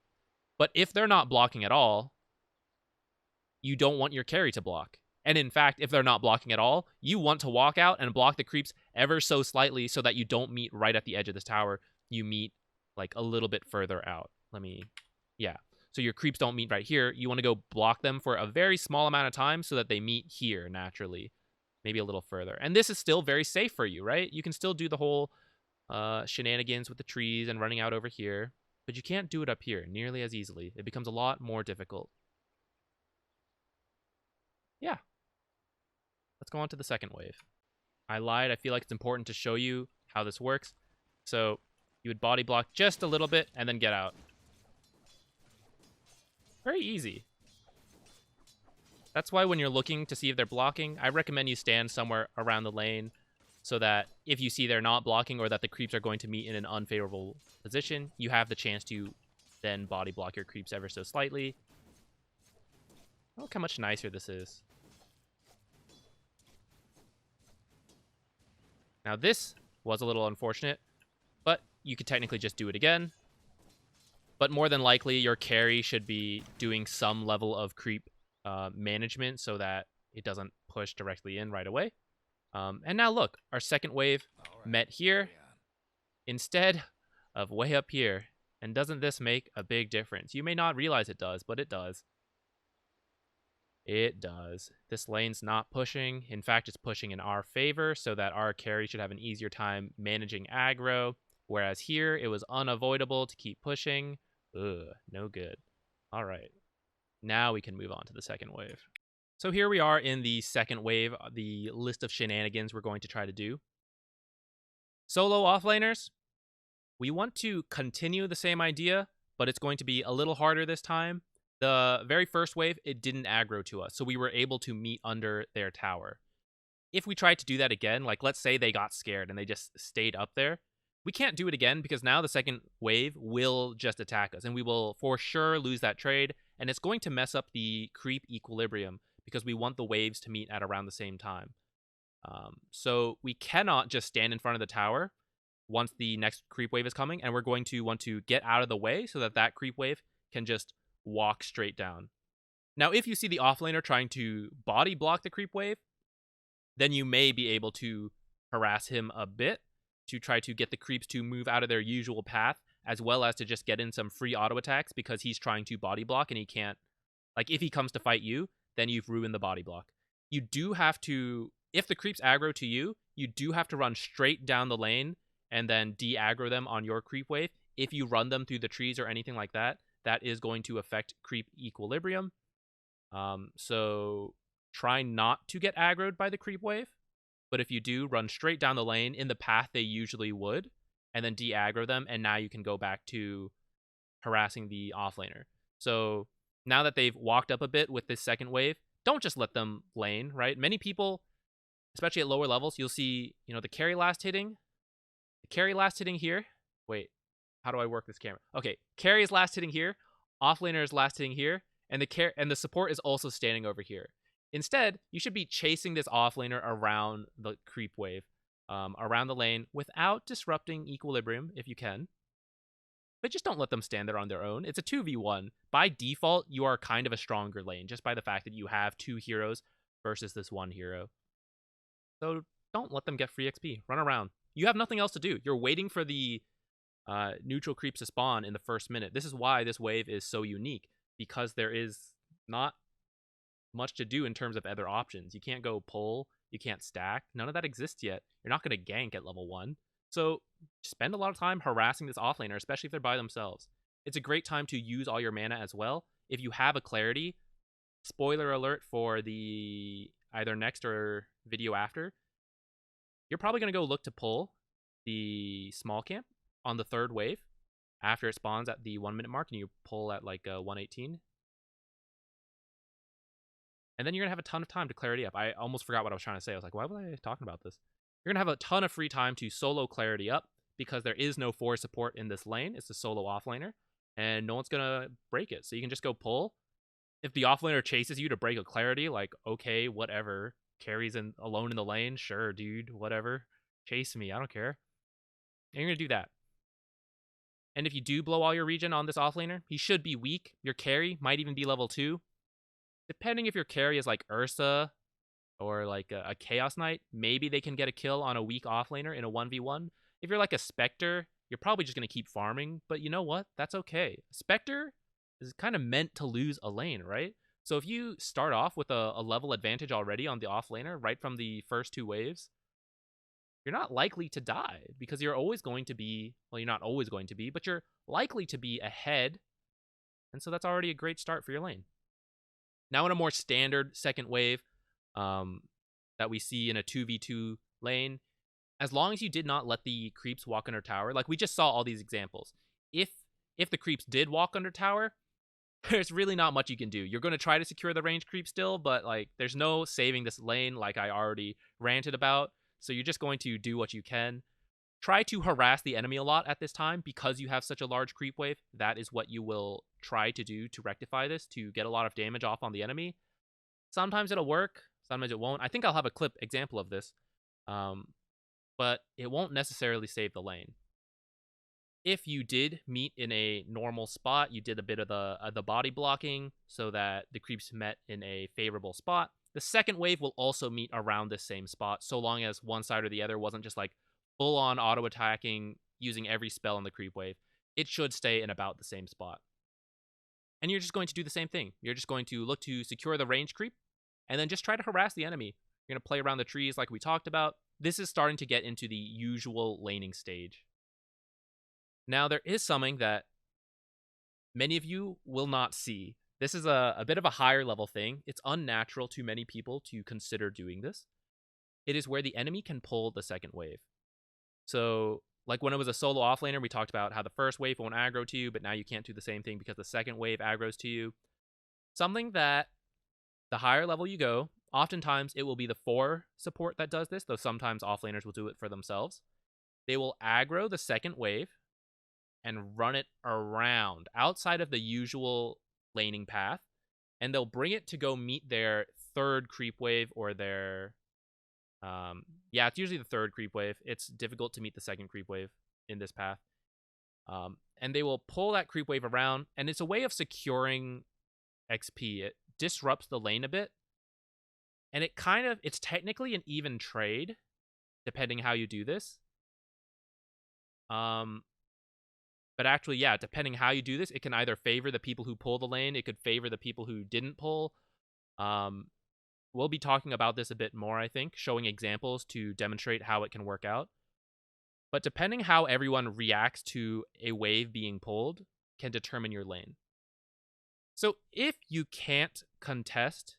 But if they're not blocking at all, you don't want your carry to block. And in fact, if they're not blocking at all, you want to walk out and block the creeps ever so slightly so that you don't meet right at the edge of this tower. You meet like a little bit further out. Yeah. so your creeps don't meet right here. You want to go block them for a very small amount of time so that they meet here naturally, maybe a little further. And this is still very safe for you, right? You can still do the whole shenanigans with the trees and running out over here, but you can't do it up here nearly as easily. It becomes a lot more difficult. Yeah. Let's go on to the second wave. I lied. I feel like it's important to show you how this works. So you would body block just a little bit and then get out. Very easy. That's why when you're looking to see if they're blocking, I recommend you stand somewhere around the lane so that if you see they're not blocking or that the creeps are going to meet in an unfavorable position, you have the chance to then body block your creeps ever so slightly. Look how much nicer this is. Now this was a little unfortunate, but you could technically just do it again. But more than likely, your carry should be doing some level of creep management so that it doesn't push directly in right away. And now look, our second wave met here instead of way up here. And doesn't this make a big difference? You may not realize it does, but it does. It does. This lane's not pushing. In fact, it's pushing in our favor so that our carry should have an easier time managing aggro. Whereas here, it was unavoidable to keep pushing. Ugh, no good. All right. Now we can move on to the second wave. So here we are in the second wave, the list of shenanigans we're going to try to do. Solo offlaners, we want to continue the same idea, but it's going to be a little harder this time. The very first wave, it didn't aggro to us, so we were able to meet under their tower. If we tried to do that again, like let's say they got scared and they just stayed up there, we can't do it again because now the second wave will just attack us and we will for sure lose that trade, and it's going to mess up the creep equilibrium because we want the waves to meet at around the same time. So we cannot just stand in front of the tower once the next creep wave is coming, and we're going to want to get out of the way so that that creep wave can just walk straight down. Now, if you see the offlaner trying to body block the creep wave, then you may be able to harass him a bit to try to get the creeps to move out of their usual path, as well as to just get in some free auto attacks because he's trying to body block and he can't. Like, if he comes to fight you, then you've ruined the body block. You do have to, if the creeps aggro to you, you do have to run straight down the lane and then de-aggro them on your creep wave. If you run them through the trees or anything like that, that is going to affect creep equilibrium. So try not to get aggroed by the creep wave. But if you do, run straight down the lane in the path they usually would, and then de-aggro them, and now you can go back to harassing the offlaner. So now that they've walked up a bit with this second wave, don't just let them lane, right? Many people, especially at lower levels, you'll see, the carry last hitting. The carry last hitting here. Wait, how do I work this camera? Okay, carry is last hitting here, offlaner is last hitting here, and the support is also standing over here. Instead, you should be chasing this offlaner around the creep wave, around the lane, without disrupting equilibrium, if you can. But just don't let them stand there on their own. It's a 2v1. By default, you are kind of a stronger lane, just by the fact that you have 2 heroes versus this 1 hero. So don't let them get free XP. Run around. You have nothing else to do. You're waiting for the neutral creeps to spawn in the first minute. This is why this wave is so unique, because there is not much to do in terms of other options. You can't go pull, you can't stack, none of that exists yet. You're not going to gank at level 1. So spend a lot of time harassing this offlaner, especially if they're by themselves. It's a great time to use all your mana as well. If you have a clarity, spoiler alert for the either next or video after, you're probably going to go look to pull the small camp on the third wave after it spawns at the 1 minute mark, and you pull at like 118. And then you're going to have a ton of time to clarity up. I almost forgot what I was trying to say. I was like, why was I talking about this? You're going to have a ton of free time to solo clarity up because there is no force support in this lane. It's a solo offlaner, and no one's going to break it. So you can just go pull. If the offlaner chases you to break a clarity, like, okay, whatever. Carries alone in the lane. Sure, dude, whatever. Chase me. I don't care. And you're going to do that. And if you do blow all your regen on this offlaner, he should be weak. Your carry might even be level 2. Depending if your carry is like Ursa or like a Chaos Knight, maybe they can get a kill on a weak offlaner in a 1v1. If you're like a Spectre, you're probably just going to keep farming, but you know what? That's okay. Spectre, is kind of meant to lose a lane, right? So if you start off with a level advantage already on the offlaner right from the first 2 waves, you're not likely to die because you're always going to be, well, you're not always going to be, but you're likely to be ahead. And so that's already a great start for your lane. Now in a more standard second wave that we see in a 2v2 lane, as long as you did not let the creeps walk under tower, like we just saw all these examples. If the creeps did walk under tower, there's really not much you can do. You're going to try to secure the range creep still, but like there's no saving this lane like I already ranted about. So you're just going to do what you can. Try to harass the enemy a lot at this time because you have such a large creep wave. That is what you will try to do to rectify this, to get a lot of damage off on the enemy. Sometimes it'll work, sometimes it won't. I think I'll have a clip example of this, but it won't necessarily save the lane. If you did meet in a normal spot, you did a bit of the body blocking so that the creeps met in a favorable spot, the second wave will also meet around this same spot, so long as one side or the other wasn't just like full-on auto-attacking, using every spell in the creep wave. It should stay in about the same spot. And you're just going to do the same thing. You're just going to look to secure the range creep, and then just try to harass the enemy. You're going to play around the trees like we talked about. This is starting to get into the usual laning stage. Now, there is something that many of you will not see. This is a bit of a higher level thing. It's unnatural to many people to consider doing this. It is where the enemy can pull the second wave. So, like when it was a solo offlaner, we talked about how the first wave won't aggro to you, but now you can't do the same thing because the second wave aggroes to you. Something that the higher level you go, oftentimes it will be the 4 support that does this, though sometimes offlaners will do it for themselves. They will aggro the second wave and run it around outside of the usual laning path, and they'll bring it to go meet their third creep wave or their yeah, it's usually the third creep wave. It's difficult to meet the second creep wave in this path. And they will pull that creep wave around, and it's a way of securing XP. It disrupts the lane a bit, and it's technically an even trade, depending how you do this. But actually, yeah, depending how you do this, it can either favor the people who pull the lane, it could favor the people who didn't pull. We'll be talking about this a bit more, I think, showing examples to demonstrate how it can work out. But depending how everyone reacts to a wave being pulled can determine your lane. So if you can't contest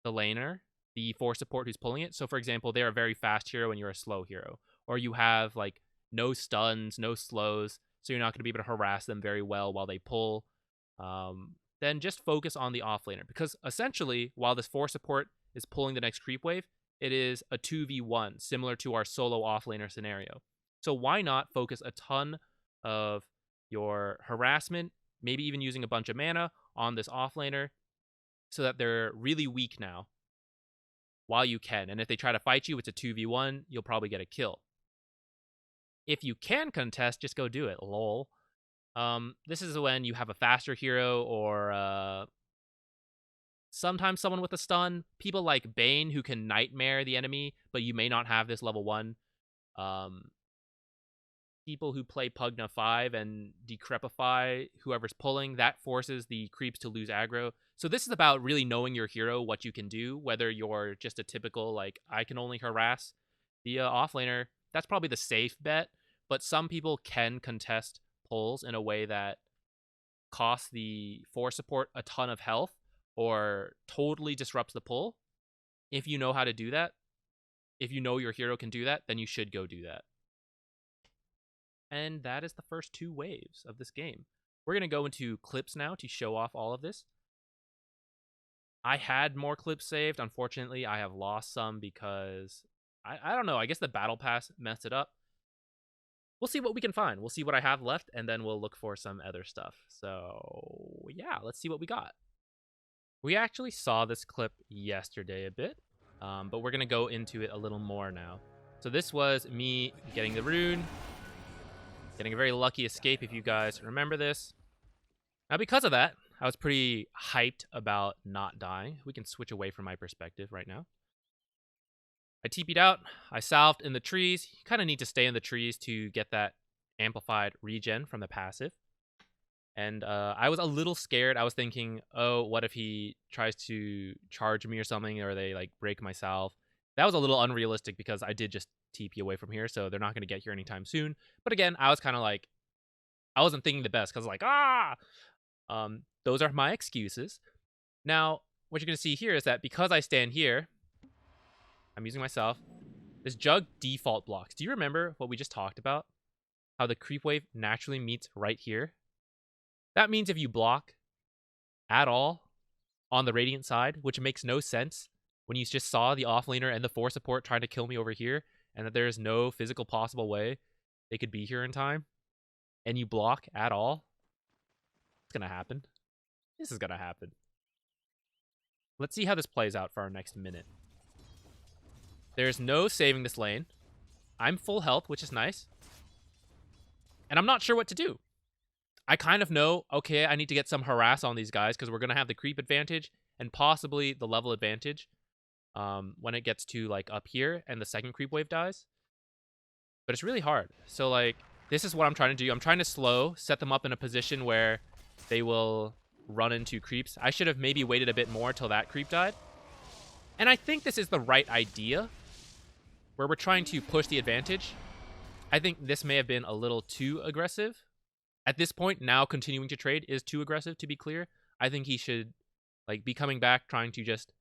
the laner, the 4 support who's pulling it, so for example, they're a very fast hero and you're a slow hero, or you have like no stuns, no slows, so you're not going to be able to harass them very well while they pull, then just focus on the offlaner. Because essentially, while this 4 support is pulling the next creep wave, it is a 2v1, similar to our solo offlaner scenario. So why not focus a ton of your harassment, maybe even using a bunch of mana on this offlaner, so that they're really weak now while you can. And if they try to fight you, it's a 2v1, you'll probably get a kill. If you can contest, just go do it, lol. This is when you have a faster hero or sometimes someone with a stun. People like Bane who can nightmare the enemy, but you may not have this level 1. People who play Pugna 5 and decrepify whoever's pulling, that forces the creeps to lose aggro. So this is about really knowing your hero, what you can do, whether you're just a typical, like, I can only harass the offlaner. That's probably the safe bet, but some people can contest pulls in a way that costs the 4 support a ton of health or totally disrupts the pull. If you know how to do that, if you know your hero can do that, then you should go do that. And that is the first 2 waves of this game. We're going to go into clips now to show off all of this. I had more clips saved. Unfortunately, I have lost some because, I don't know, I guess the battle pass messed it up. We'll see what we can find. We'll see what I have left, and then we'll look for some other stuff. So, yeah, let's see what we got. We actually saw this clip yesterday a bit, but we're going to go into it a little more now. So this was me getting the rune, getting a very lucky escape, if you guys remember this. Now, because of that, I was pretty hyped about not dying. We can switch away from my perspective right now. I TP'd out, I salved in the trees. You kind of need to stay in the trees to get that amplified regen from the passive. And I was a little scared. I was thinking, oh, what if he tries to charge me or something, or they like break my salve? That was a little unrealistic because I did just TP away from here, so they're not going to get here anytime soon. But again, I was kind of like, I wasn't thinking the best because like, those are my excuses. Now, what you're going to see here is that because I stand here, I'm using myself. This Jug default blocks. Do you remember what we just talked about? How the creep wave naturally meets right here? That means if you block at all on the Radiant side, which makes no sense when you just saw the offlaner and the 4 support trying to kill me over here, and that there is no physical possible way they could be here in time, and you block at all, it's going to happen. This is going to happen. Let's see how this plays out for our next minute. There's no saving this lane. I'm full health, which is nice. And I'm not sure what to do. I kind of know, okay, I need to get some harass on these guys because we're going to have the creep advantage and possibly the level advantage when it gets to like up here and the second creep wave dies. But it's really hard. So like, this is what I'm trying to do. I'm trying to slow, set them up in a position where they will run into creeps. I should have maybe waited a bit more till that creep died. And I think this is the right idea where we're trying to push the advantage. I think this may have been a little too aggressive. At this point, now continuing to trade is too aggressive, to be clear. I think he should like be coming back, trying to just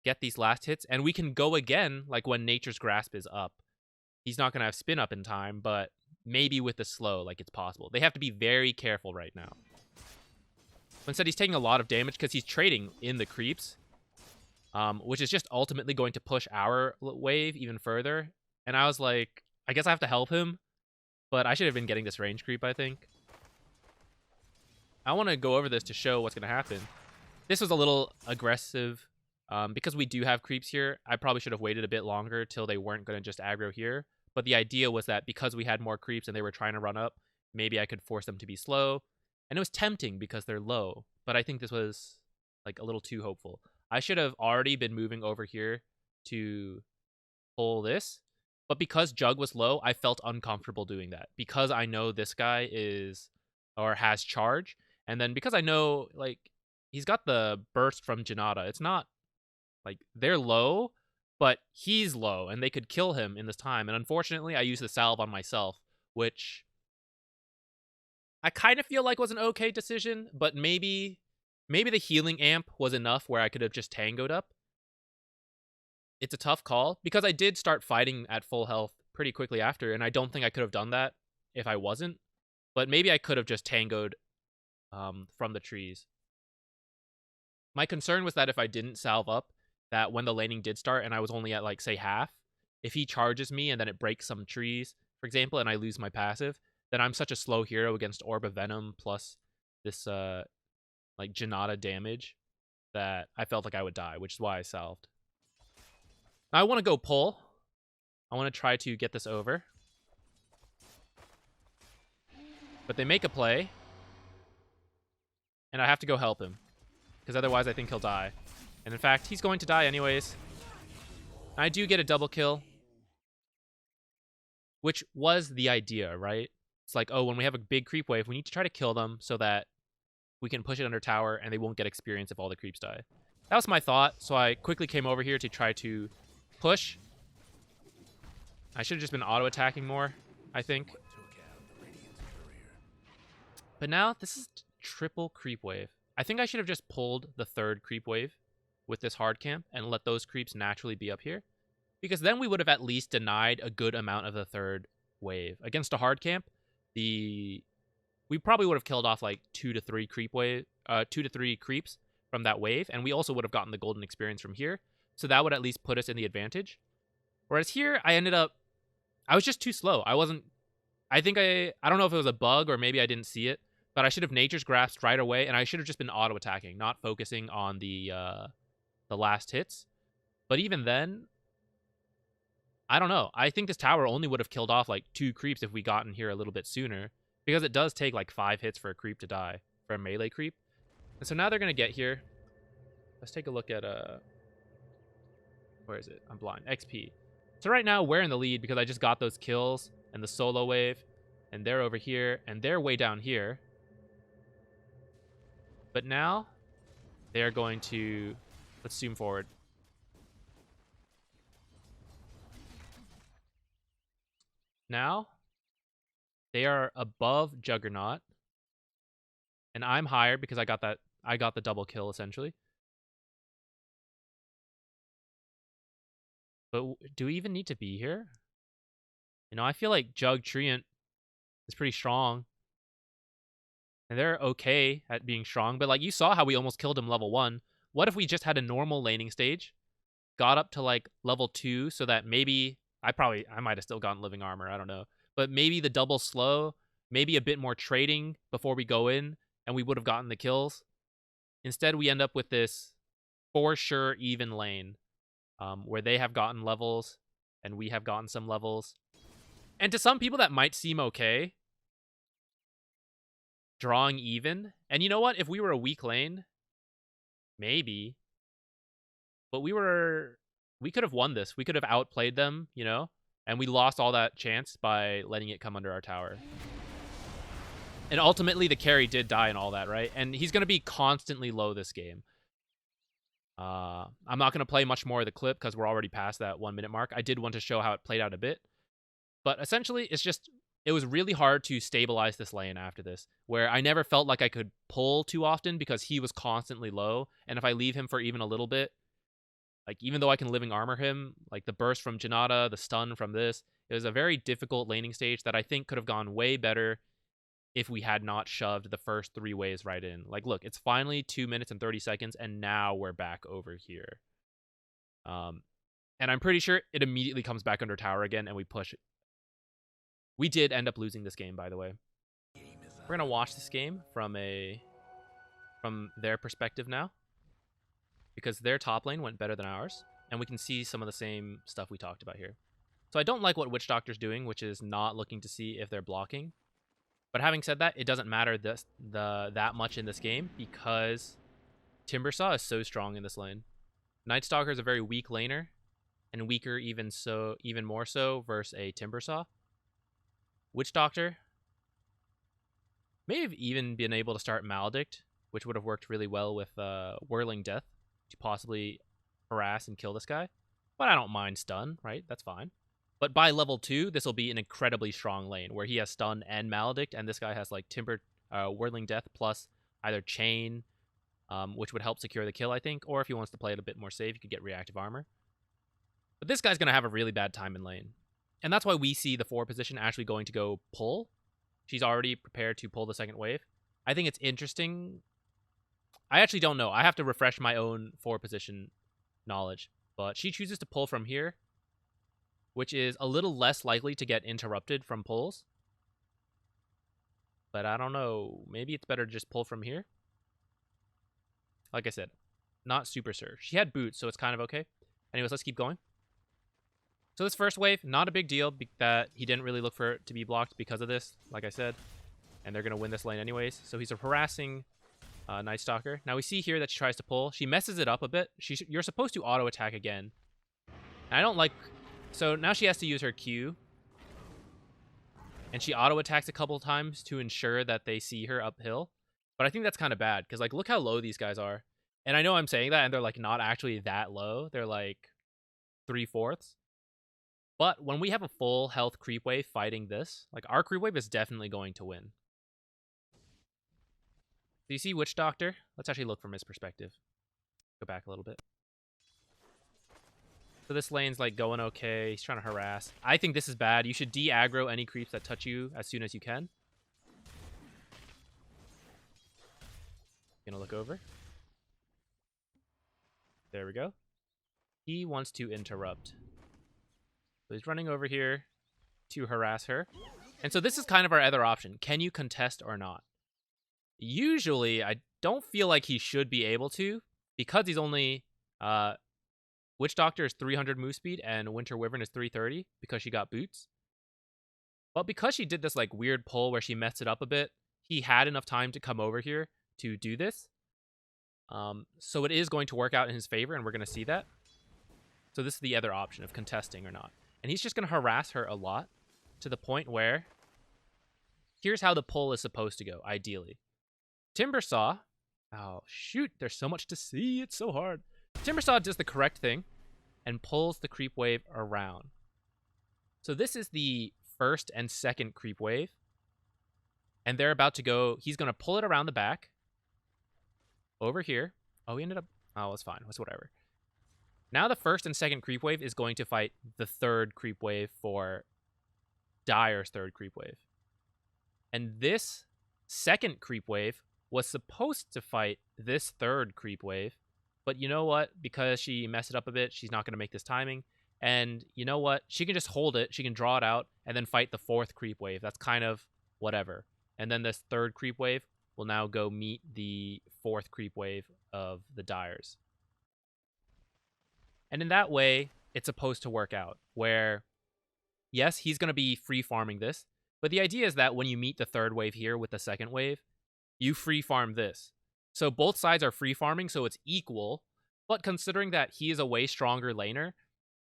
get these last hits. And we can go again, like when Nature's Grasp is up. He's not going to have spin up in time, but maybe with the slow, like it's possible. They have to be very careful right now. Instead, he's taking a lot of damage because he's trading in the creeps, which is just ultimately going to push our wave even further. And I was like, I guess I have to help him. But I should have been getting this range creep, I think. I want to go over this to show what's going to happen. This was a little aggressive. Because we do have creeps here, I probably should have waited a bit longer till they weren't going to just aggro here. But the idea was that because we had more creeps and they were trying to run up, maybe I could force them to be slow. And it was tempting because they're low. But I think this was like a little too hopeful. I should have already been moving over here to pull this. But because Jug was low, I felt uncomfortable doing that. Because I know this guy is, or has charge. And then because I know, like, he's got the burst from Janata. It's not, like, they're low, but he's low. And they could kill him in this time. And unfortunately, I used the salve on myself. Which I kind of feel like was an okay decision. But maybe the healing amp was enough where I could have just tangoed up. It's a tough call because I did start fighting at full health pretty quickly after, and I don't think I could have done that if I wasn't. But maybe I could have just tangoed from the trees. My concern was that if I didn't salve up, that when the laning did start and I was only at like say half, if he charges me and then it breaks some trees, for example, and I lose my passive, then I'm such a slow hero against Orb of Venom plus this like Janata damage that I felt like I would die, which is why I salved. I want to go pull. I want to try to get this over. But they make a play. And I have to go help him. Because otherwise I think he'll die. And in fact, he's going to die anyways. I do get a double kill. Which was the idea, right? It's like, oh, when we have a big creep wave, we need to try to kill them so that we can push it under tower and they won't get experience if all the creeps die. That was my thought. So I quickly came over here to try to push. I should have just been auto-attacking more, I think. But now, this is triple creep wave. I think I should have just pulled the third creep wave with this hard camp and let those creeps naturally be up here. Because then we would have at least denied a good amount of the third wave. Against a hard camp, we probably would have killed off like 2 to 3 creeps from that wave. And we also would have gotten the golden experience from here. So that would at least put us in the advantage. Whereas here, I was just too slow. I don't know if it was a bug or maybe I didn't see it, but I should have Nature's Grasp right away, and I should have just been auto-attacking, not focusing on the last hits. But even then, I don't know. I think this tower only would have killed off like 2 creeps if we got in here a little bit sooner, because it does take like 5 hits for a creep to die, for a melee creep. And so now they're going to get here. Let's take a look at... Where is it? I'm blind. XP. So right now, we're in the lead because I just got those kills and the solo wave. And they're over here. And they're way down here. But now they are going to... Let's zoom forward. Now they are above Juggernaut. And I'm higher because I got the double kill, essentially. But do we even need to be here? You know, I feel like Jug Treant is pretty strong. And they're okay at being strong. But, like, you saw how we almost killed him level 1. What if we just had a normal laning stage? Got up to, like, level 2 so that maybe... I might have still gotten living armor. I don't know. But maybe the double slow, maybe a bit more trading before we go in, and we would have gotten the kills. Instead, we end up with this for sure even lane, where they have gotten levels, and we have gotten some levels. And to some people, that might seem okay. Drawing even. And you know what? If we were a weak lane, maybe. But we could have won this. We could have outplayed them, you know? And we lost all that chance by letting it come under our tower. And ultimately, the carry did die and all that, right? And he's going to be constantly low this game. I'm not going to play much more of the clip because we're already past that 1 minute mark. I did want to show how it played out a bit. But essentially, it was really hard to stabilize this lane after this, where I never felt like I could pull too often because he was constantly low. And if I leave him for even a little bit, like, even though I can living armor him, like the burst from Janata, the stun from this, it was a very difficult laning stage that I think could have gone way better if we had not shoved the first 3 waves right in. Like, look, it's finally 2 minutes and 30 seconds, and now we're back over here. And I'm pretty sure it immediately comes back under tower again, and we push it. We did end up losing this game, by the way. We're going to watch this game from their perspective now, because their top lane went better than ours, and we can see some of the same stuff we talked about here. So I don't like what Witch Doctor's doing, which is not looking to see if they're blocking. But having said that, it doesn't matter that much in this game because Timbersaw is so strong in this lane. Night Stalker is a very weak laner, and weaker even more so versus a Timbersaw. Witch Doctor may have even been able to start Maledict, which would have worked really well with Whirling Death to possibly harass and kill this guy. But I don't mind stun, right? That's fine. But by level 2, this will be an incredibly strong lane where he has stun and Maledict, and this guy has like Whirling Death plus either Chain, which would help secure the kill, I think, or if he wants to play it a bit more safe, he could get reactive armor. But this guy's going to have a really bad time in lane. And that's why we see the 4 position actually going to go pull. She's already prepared to pull the second wave. I think it's interesting. I actually don't know. I have to refresh my own 4 position knowledge. But she chooses to pull from here, which is a little less likely to get interrupted from pulls. But I don't know. Maybe it's better to just pull from here. Like I said, not super sure. She had boots, so it's kind of okay. Anyways, let's keep going. So this first wave, not a big deal that he didn't really look for it to be blocked because of this, like I said. And they're going to win this lane anyways. So he's a harassing Night Stalker. Now we see here that she tries to pull. She messes it up a bit. You're supposed to auto attack again. And I don't like... So now she has to use her Q. And she auto attacks a couple times to ensure that they see her uphill. But I think that's kind of bad because, like, look how low these guys are. And I know I'm saying that and they're, like, not actually that low. They're, like, 3/4. But when we have a full health creep wave fighting this, like, our creep wave is definitely going to win. So you see Witch Doctor? Let's actually look from his perspective. Go back a little bit. So this lane's, like, going okay. He's trying to harass. I think this is bad. You should de-aggro any creeps that touch you as soon as you can. Gonna look over. There we go. He wants to interrupt. So he's running over here to harass her. And so this is kind of our other option. Can you contest or not? Usually, I don't feel like he should be able to because he's only... Witch Doctor is 300 move speed and Winter Wyvern is 330 because she got boots. But because she did this, like, weird pull where she messed it up a bit, he had enough time to come over here to do this. So it is going to work out in his favor, and we're going to see that. So this is the other option of contesting or not. And he's just going to harass her a lot to the point where here's how the pull is supposed to go, ideally. Timbersaw Oh, shoot. There's so much to see. It's so hard. Timbersaw does the correct thing and pulls the creep wave around. So this is the first and second creep wave. And they're about to go. He's going to pull it around the back. Over here. Oh, he ended up. Oh, it's fine. It's whatever. Now the first and second creep wave is going to fight the third creep wave for Dire's third creep wave. And this second creep wave was supposed to fight this third creep wave. But you know what? Because she messed it up a bit, she's not going to make this timing. And you know what? She can just hold it. She can draw it out and then fight the fourth creep wave. That's kind of whatever. And then this third creep wave will now go meet the fourth creep wave of the Dires. And in that way, it's supposed to work out. Where, yes, he's going to be free farming this. But the idea is that when you meet the third wave here with the second wave, you free farm this. So both sides are free farming, so it's equal. But considering that he is a way stronger laner,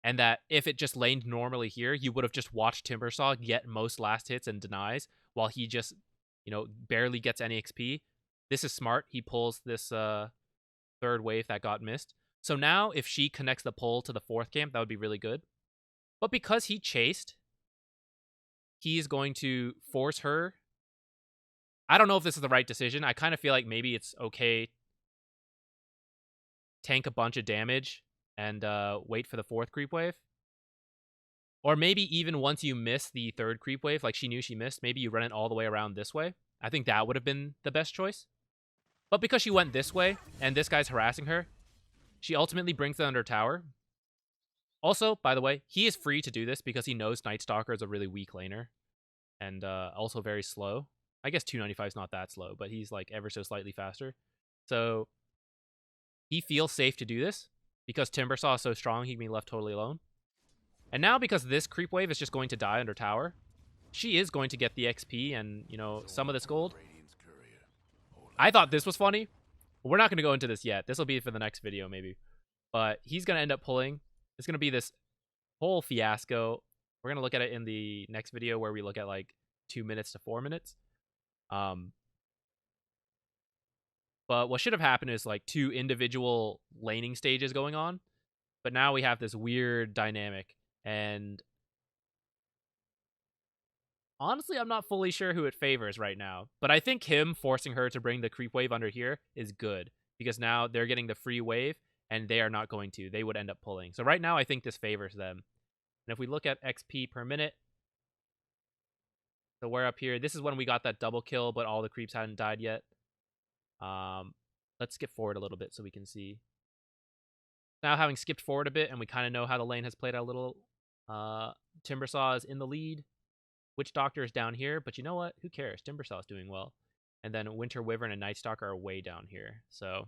and that if it just laned normally here, you would have just watched Timbersaw get most last hits and denies, while he just, barely gets any XP. This is smart. He pulls this third wave that got missed. So now if she connects the pull to the fourth camp, that would be really good. But because he chased, he is going to force her. I don't know if this is the right decision. I kind of feel like maybe it's okay. Tank a bunch of damage and wait for the fourth creep wave. Or maybe even once you miss the third creep wave, like she knew she missed, maybe you run it all the way around this way. I think that would have been the best choice. But because she went this way, and this guy's harassing her, she ultimately brings it under tower. Also, by the way, he is free to do this because he knows Night Stalker is a really weak laner. And also very slow. I guess 295 is not that slow, but he's like ever so slightly faster. So he feels safe to do this because Timbersaw is so strong he can be left totally alone. And now because this creep wave is just going to die under tower, she is going to get the XP and, some of this gold. I thought this was funny. We're not going to go into this yet. This will be for the next video maybe. But he's going to end up pulling. It's going to be this whole fiasco. We're going to look at it in the next video where we look at like 2 minutes to 4 minutes. But what should have happened is like 2 individual laning stages going on. But now we have this weird dynamic. And honestly, I'm not fully sure who it favors right now. But I think him forcing her to bring the creep wave under here is good. Because now they're getting the free wave and they are not going to. They would end up pulling. So right now, I think this favors them. And if we look at XP per minute, so we're up here. This is when we got that double kill, but all the creeps hadn't died yet. Let's skip forward a little bit so we can see. Now having skipped forward a bit and we kind of know how the lane has played out a little, Timbersaw is in the lead. Witch Doctor is down here, but you know what? Who cares? Timbersaw is doing well. And then Winter Wyvern and Night Stalker are way down here. So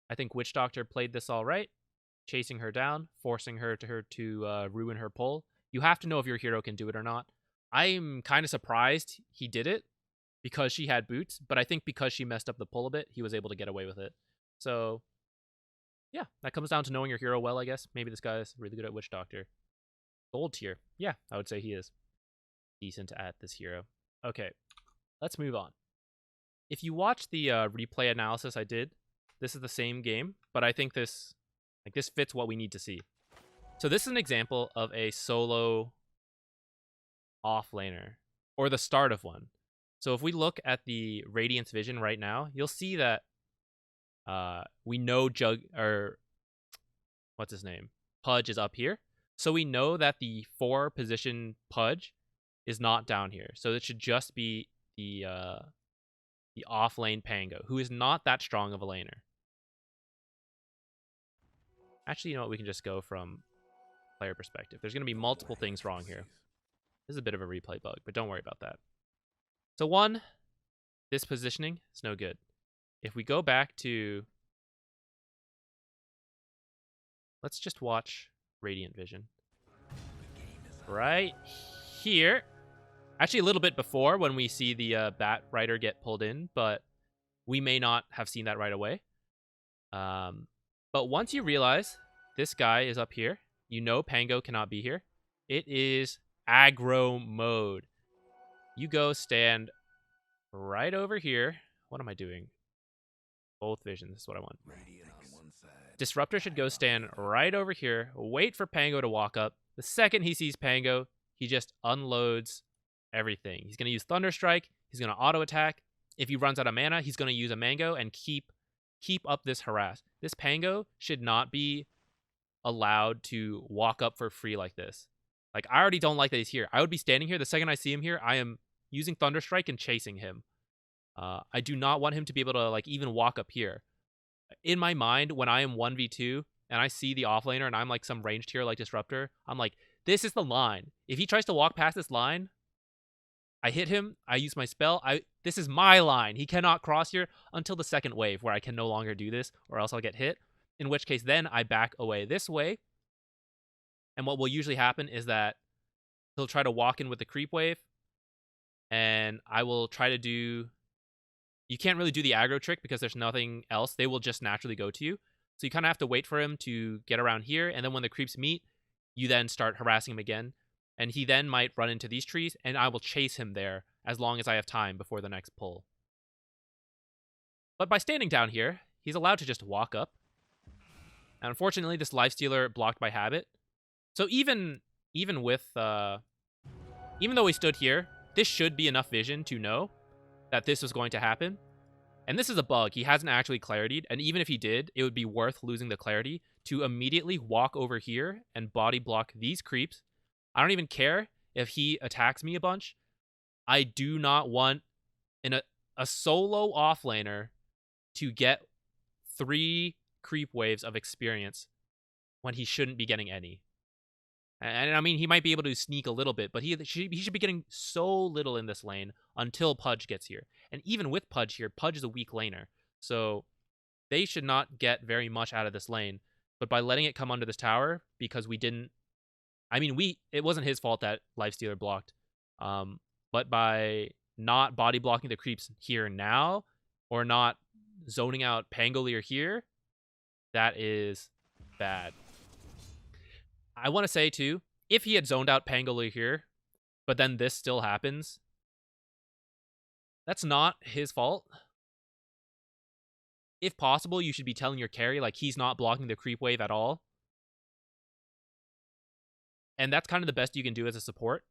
I think Witch Doctor played this all right. Chasing her down, forcing her to ruin her pull. You have to know if your hero can do it or not. I'm kind of surprised he did it because she had boots, but I think because she messed up the pull a bit, he was able to get away with it. So, yeah, that comes down to knowing your hero well, I guess. Maybe this guy is really good at Witch Doctor. Gold tier. Yeah, I would say he is decent at this hero. Okay, let's move on. If you watch the replay analysis I did, this is the same game, but I think this fits what we need to see. So this is an example of a solo offlaner, or the start of one. So if we look at the Radiance Vision right now, you'll see that we know what's his name? Pudge is up here. So we know that the 4 position Pudge is not down here. So it should just be the off lane Pango, who is not that strong of a laner. Actually, you know what? We can just go from player perspective. There's going to be multiple things wrong here. This is a bit of a replay bug, but don't worry about that. So 1, this positioning is no good. If we go back to... Let's just watch Radiant Vision. Right here. Actually, a little bit before when we see the Bat Rider get pulled in, but we may not have seen that right away. But once you realize this guy is up here, you know Pango cannot be here. It is aggro mode. You go stand right over here. What am I doing? Both visions is what I want. Disruptor should go stand right over here, wait for Pango to walk up. The second he sees Pango, he just unloads everything. He's going to use Thunder Strike. He's going to auto attack. If he runs out of mana, he's going to use a Mango and keep up this harass. This Pango should not be allowed to walk up for free like this. Like, I already don't like that he's here. I would be standing here. The second I see him here, I am using Thunder Strike and chasing him. I do not want him to be able to, like, even walk up here. In my mind, when I am 1v2 and I see the offlaner and I'm like some ranged hero like Disruptor, I'm like, this is the line. If he tries to walk past this line, I hit him, I use my spell, this is my line. He cannot cross here until the second wave where I can no longer do this or else I'll get hit. In which case, then I back away this way. And what will usually happen is that he'll try to walk in with the creep wave. And I will try to do... You can't really do the aggro trick because there's nothing else. They will just naturally go to you. So you kind of have to wait for him to get around here. And then when the creeps meet, you then start harassing him again. And he then might run into these trees. And I will chase him there as long as I have time before the next pull. But by standing down here, he's allowed to just walk up. And unfortunately, this Lifestealer blocked by habit. So even with... even though he stood here, this should be enough vision to know that this was going to happen. And this is a bug. He hasn't actually clarity'd. And even if he did, it would be worth losing the clarity to immediately walk over here and body block these creeps. I don't even care if he attacks me a bunch. I do not want a solo offlaner to get 3 creep waves of experience when he shouldn't be getting any. And I mean, he might be able to sneak a little bit, but he should be getting so little in this lane until Pudge gets here. And even with Pudge here, Pudge is a weak laner. So they should not get very much out of this lane. But by letting it come under this tower, because we didn't... I mean, it wasn't his fault that Lifestealer blocked. But by not body blocking the creeps here now, or not zoning out Pangolier here, that is bad. I want to say, too, if he had zoned out Pangolier here, but then this still happens, that's not his fault. If possible, you should be telling your carry, like, he's not blocking the creep wave at all. And that's kind of the best you can do as a support.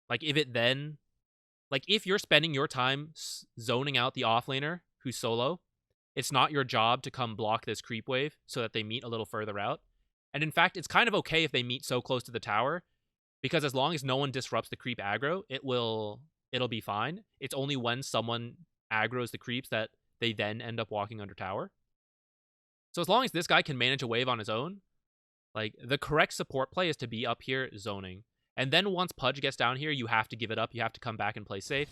Like, if you're spending your time zoning out the offlaner who's solo, it's not your job to come block this creep wave so that they meet a little further out. And in fact, it's kind of okay if they meet so close to the tower, because as long as no one disrupts the creep aggro, it'll be fine. It's only when someone aggroes the creeps that they then end up walking under tower. So as long as this guy can manage a wave on his own, like, the correct support play is to be up here zoning. And then once Pudge gets down here, you have to give it up. You have to come back and play safe.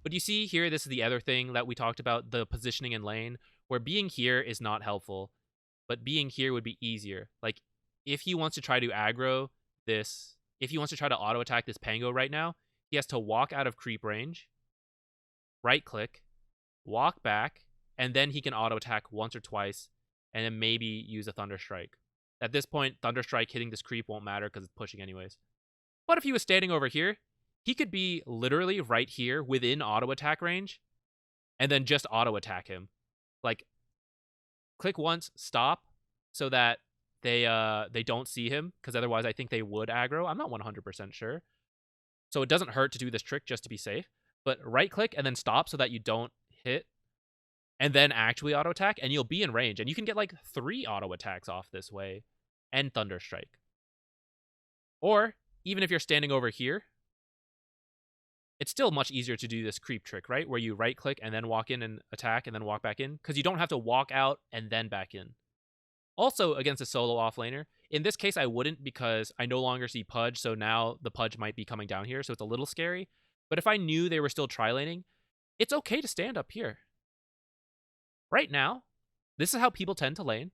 But you see here, this is the other thing that we talked about, the positioning in lane, where being here is not helpful, but being here would be easier. Like, if he wants to try to aggro this, if he wants to try to auto attack this Pango right now, he has to walk out of creep range, right click, walk back, and then he can auto attack once or twice, and then maybe use a Thunder Strike. At this point, Thunder Strike hitting this creep won't matter because it's pushing anyways. But if he was standing over here, he could be literally right here within auto attack range, and then just auto attack him. Like, click once, stop, so that they don't see him, because otherwise I think they would aggro. I'm not 100% sure. So it doesn't hurt to do this trick just to be safe. But right click and then stop so that you don't hit, and then actually auto attack, and you'll be in range. And you can get like 3 auto attacks off this way, and Thunder Strike. Or even if you're standing over here, it's still much easier to do this creep trick, right? Where you right click and then walk in and attack and then walk back in, because you don't have to walk out and then back in. Also, against a solo offlaner, in this case I wouldn't, because I no longer see Pudge, so now the Pudge might be coming down here, so it's a little scary. But if I knew they were still tri-laning, it's okay to stand up here. Right now, this is how people tend to lane,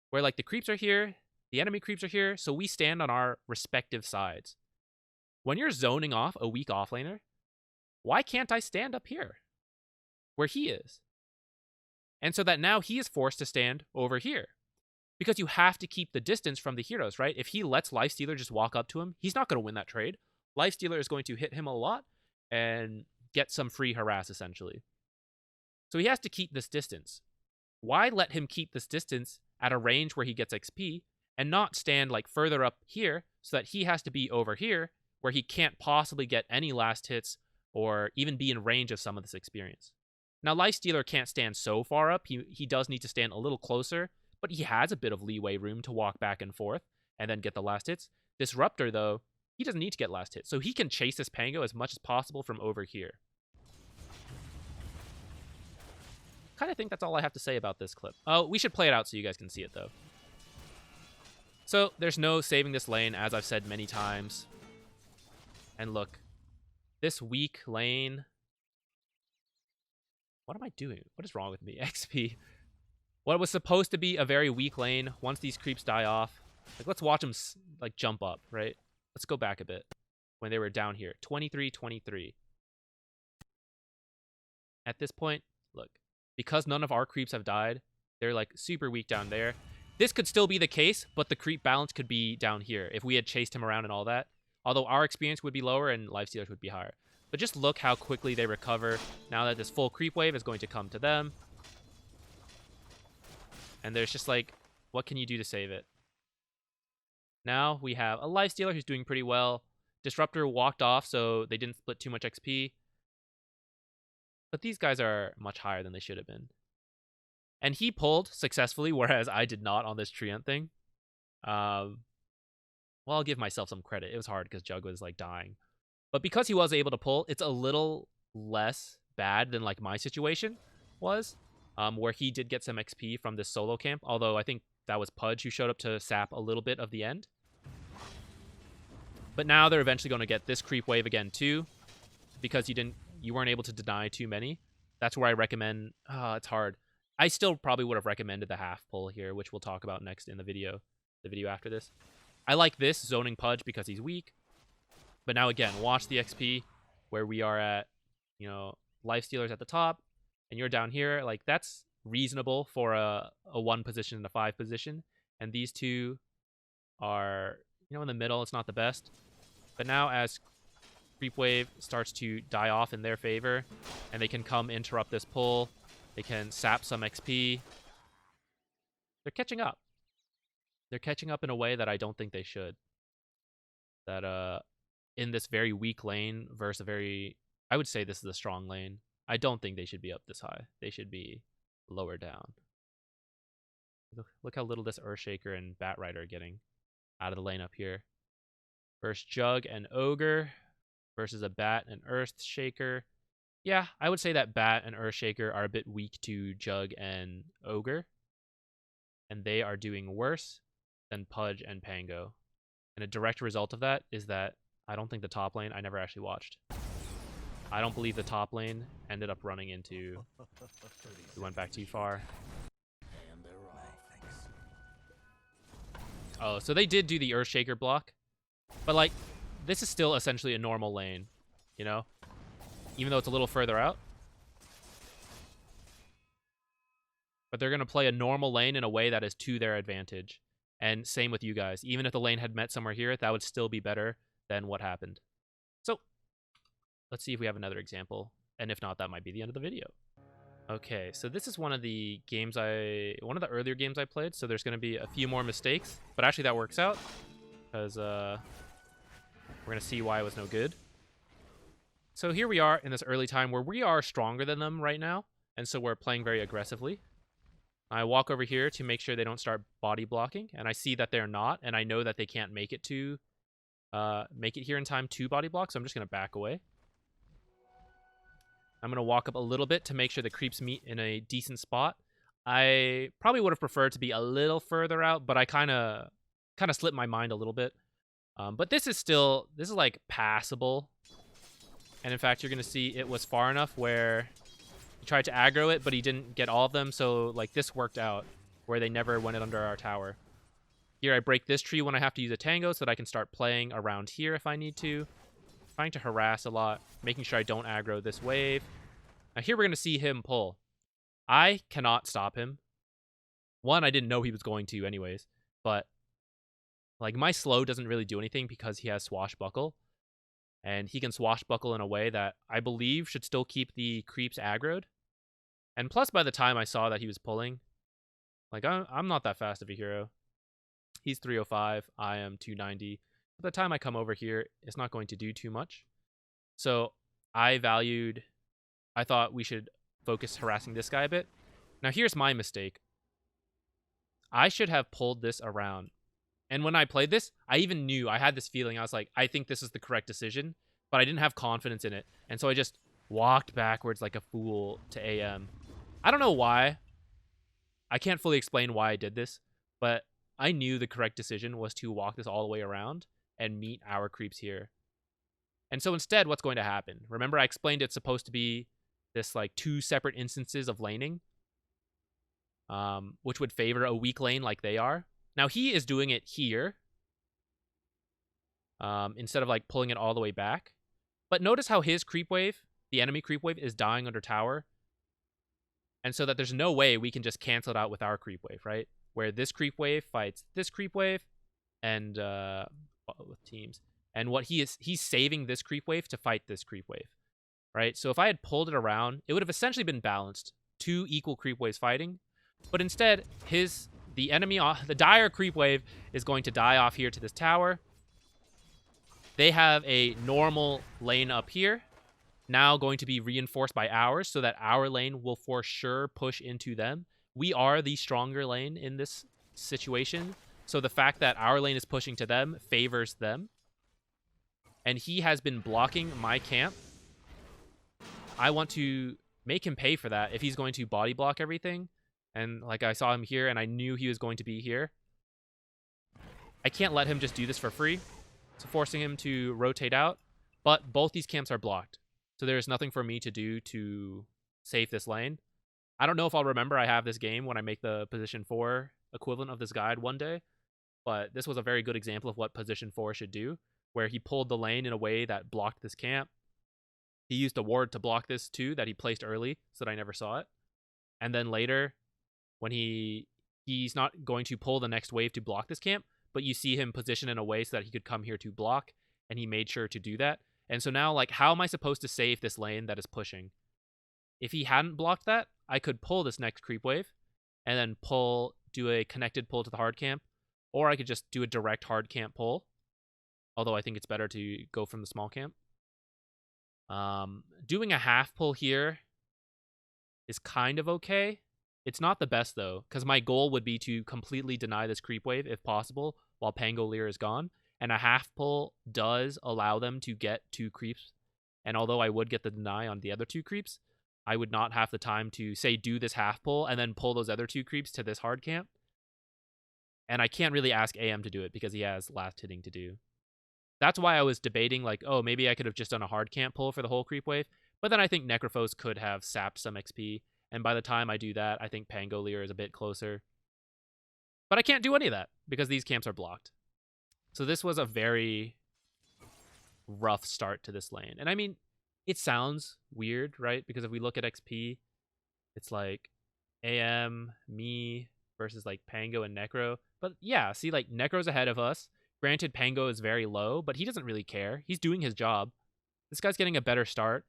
where like the creeps are here, the enemy creeps are here, so we stand on our respective sides. When you're zoning off a weak offlaner, why can't I stand up here, where he is? And so that now he is forced to stand over here. Because you have to keep the distance from the heroes, right? If he lets Lifestealer just walk up to him, he's not going to win that trade. Lifestealer is going to hit him a lot and get some free harass, essentially. So he has to keep this distance. why let him keep this distance at a range where he gets XP and not stand like further up here so that he has to be over here where he can't possibly get any last hits or even be in range of some of this experience. Now, Lifestealer can't stand so far up. He does need to stand a little closer, but he has a bit of leeway room to walk back and forth and then get the last hits. Disruptor, though, he doesn't need to get last hits, so he can chase this Pango as much as possible from over here. Kind of think that's all I have to say about this clip. Oh, we should play it out so you guys can see it, though. So, there's no saving this lane, as I've said many times. And look, this weak lane... What am I doing? What is wrong with me? XP. What was supposed to be a very weak lane, once these creeps die off, like, let's watch them, like, jump up, right? Let's go back a bit. When they were down here. 23-23. At this point, look. Because none of our creeps have died, they're, like, super weak down there. This could still be the case, but the creep balance could be down here if we had chased him around and all that. Although our experience would be lower and Lifestealers would be higher. But just look how quickly they recover now that this full creep wave is going to come to them. And there's just like, what can you do to save it? Now we have a Lifestealer who's doing pretty well. Disruptor walked off, so they didn't split too much XP. But these guys are much higher than they should have been. And he pulled successfully, whereas I did not on this Treant thing. Well, I'll give myself some credit. It was hard because Jug was like dying. But because he was able to pull, it's a little less bad than like my situation was, where he did get some XP from this solo camp. Although I think that was Pudge who showed up to sap a little bit of the end. But now they're eventually going to get this creep wave again too, because you weren't able to deny too many. That's where I recommend. It's hard. I still probably would have recommended the half pull here, which we'll talk about next in the video after this. I like this zoning Pudge because he's weak. But now again, watch the XP where we are at, you know, Lifestealers at the top, and you're down here. Like, that's reasonable for a 1 position and a 5 position. And these two are, you know, in the middle. It's not the best. But now as Creep Wave starts to die off in their favor, and they can come interrupt this pull, they can sap some XP. They're catching up. They're catching up in a way that I don't think they should. That, in this very weak lane versus a very... I would say this is a strong lane. I don't think they should be up this high. They should be lower down. Look how little this Earthshaker and Batrider are getting out of the lane up here. Versus Jug and Ogre versus a Bat and Earthshaker. Yeah, I would say that Bat and Earthshaker are a bit weak to Jug and Ogre. And they are doing worse than Pudge and Pango. And a direct result of that is that I don't think the top lane, I never actually watched. I don't believe the top lane ended up running into... We went back too far. Oh, so they did do the Earthshaker block. But, like, this is still essentially a normal lane, you know? Even though it's a little further out. But they're going to play a normal lane in a way that is to their advantage. And same with you guys. Even if the lane had met somewhere here, that would still be better than what happened. So, let's see if we have another example. And if not, that might be the end of the video. Okay, so this is one of the earlier games I played. So there's going to be a few more mistakes. But actually that works out. Because we're going to see why it was no good. So here we are in this early time where we are stronger than them right now. And so we're playing very aggressively. I walk over here to make sure they don't start body blocking. And I see that they're not. And I know that they can't make it here in time to body block. So I'm just going to back away. I'm going to walk up a little bit to make sure the creeps meet in a decent spot. I probably would have preferred to be a little further out, but I kind of slipped my mind a little bit. But this is like passable. And in fact, you're going to see it was far enough where he tried to aggro it, but he didn't get all of them. So like this worked out where they never went under our tower. Here I break this tree when I have to use a tango so that I can start playing around here if I need to. Trying to harass a lot, making sure I don't aggro this wave. Now here we're going to see him pull. I cannot stop him. One, I didn't know he was going to anyways, but like my slow doesn't really do anything because he has swashbuckle. And he can swashbuckle in a way that I believe should still keep the creeps aggroed. And plus by the time I saw that he was pulling, Like, I'm not that fast of a hero. He's 305. I am 290. By the time I come over here, it's not going to do too much. So I thought we should focus harassing this guy a bit. Now, here's my mistake. I should have pulled this around. And when I played this, I even knew, I had this feeling. I was like, I think this is the correct decision, but I didn't have confidence in it. And so I just walked backwards like a fool to AM. I don't know why. I can't fully explain why I did this, but I knew the correct decision was to walk this all the way around and meet our creeps here. And so instead, what's going to happen? Remember, I explained it's supposed to be this like 2 separate instances of laning, which would favor a weak lane like they are. Now, he is doing it here instead of like pulling it all the way back. But notice how his creep wave, the enemy creep wave, is dying under tower. And so that there's no way we can just cancel it out with our creep wave, right? Where this creep wave fights this creep wave and with teams. And what he's saving this creep wave to fight this creep wave, right? So if I had pulled it around, it would have essentially been balanced. 2 equal creep waves fighting. But instead, the enemy, the dire creep wave is going to die off here to this tower. They have a normal lane up here, now going to be reinforced by ours, so that our lane will for sure push into them. We are the stronger lane in this situation, so the fact that our lane is pushing to them favors them. And he has been blocking my camp. I want to make him pay for that if he's going to body block everything. And like I saw him here and I knew he was going to be here. I can't let him just do this for free. So forcing him to rotate out. But both these camps are blocked. So there's nothing for me to do to save this lane. I don't know if I'll remember I have this game when I make the position 4 equivalent of this guide one day. But this was a very good example of what position 4 should do, where he pulled the lane in a way that blocked this camp. He used a ward to block this too that he placed early so that I never saw it. And then later, when he's not going to pull the next wave to block this camp, but you see him position in a way so that he could come here to block, and he made sure to do that. And so now, like, how am I supposed to save this lane that is pushing? If he hadn't blocked that, I could pull this next creep wave and then do a connected pull to the hard camp, or I could just do a direct hard camp pull, although I think it's better to go from the small camp. Doing a half pull here is kind of okay. It's not the best, though, because my goal would be to completely deny this creep wave, if possible, while Pangolier is gone. And a half pull does allow them to get 2 creeps. And although I would get the deny on the other 2 creeps, I would not have the time to, say, do this half pull and then pull those other 2 creeps to this hard camp. And I can't really ask AM to do it because he has last hitting to do. That's why I was debating, like, oh, maybe I could have just done a hard camp pull for the whole creep wave. But then I think Necrophos could have sapped some XP. And by the time I do that, I think Pangolier is a bit closer. But I can't do any of that because these camps are blocked. So this was a very rough start to this lane. And I mean, it sounds weird, right? Because if we look at XP, it's like AM, me versus like Pango and Necro. But yeah, see, like Necro's ahead of us. Granted, Pango is very low, but he doesn't really care. He's doing his job. This guy's getting a better start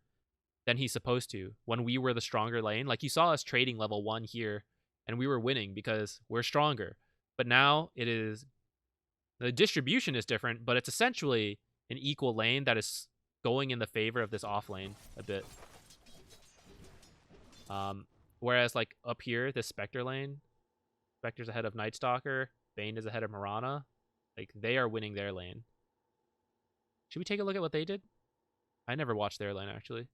than he's supposed to when we were the stronger lane. Like, you saw us trading level 1 here, and we were winning because we're stronger. But now the distribution is different, but it's essentially an equal lane that is going in the favor of this off lane a bit. Whereas, like, up here, this Spectre lane, Spectre's ahead of Night Stalker, Bane is ahead of Mirana. Like, they are winning their lane. Should we take a look at what they did? I never watched their lane, actually.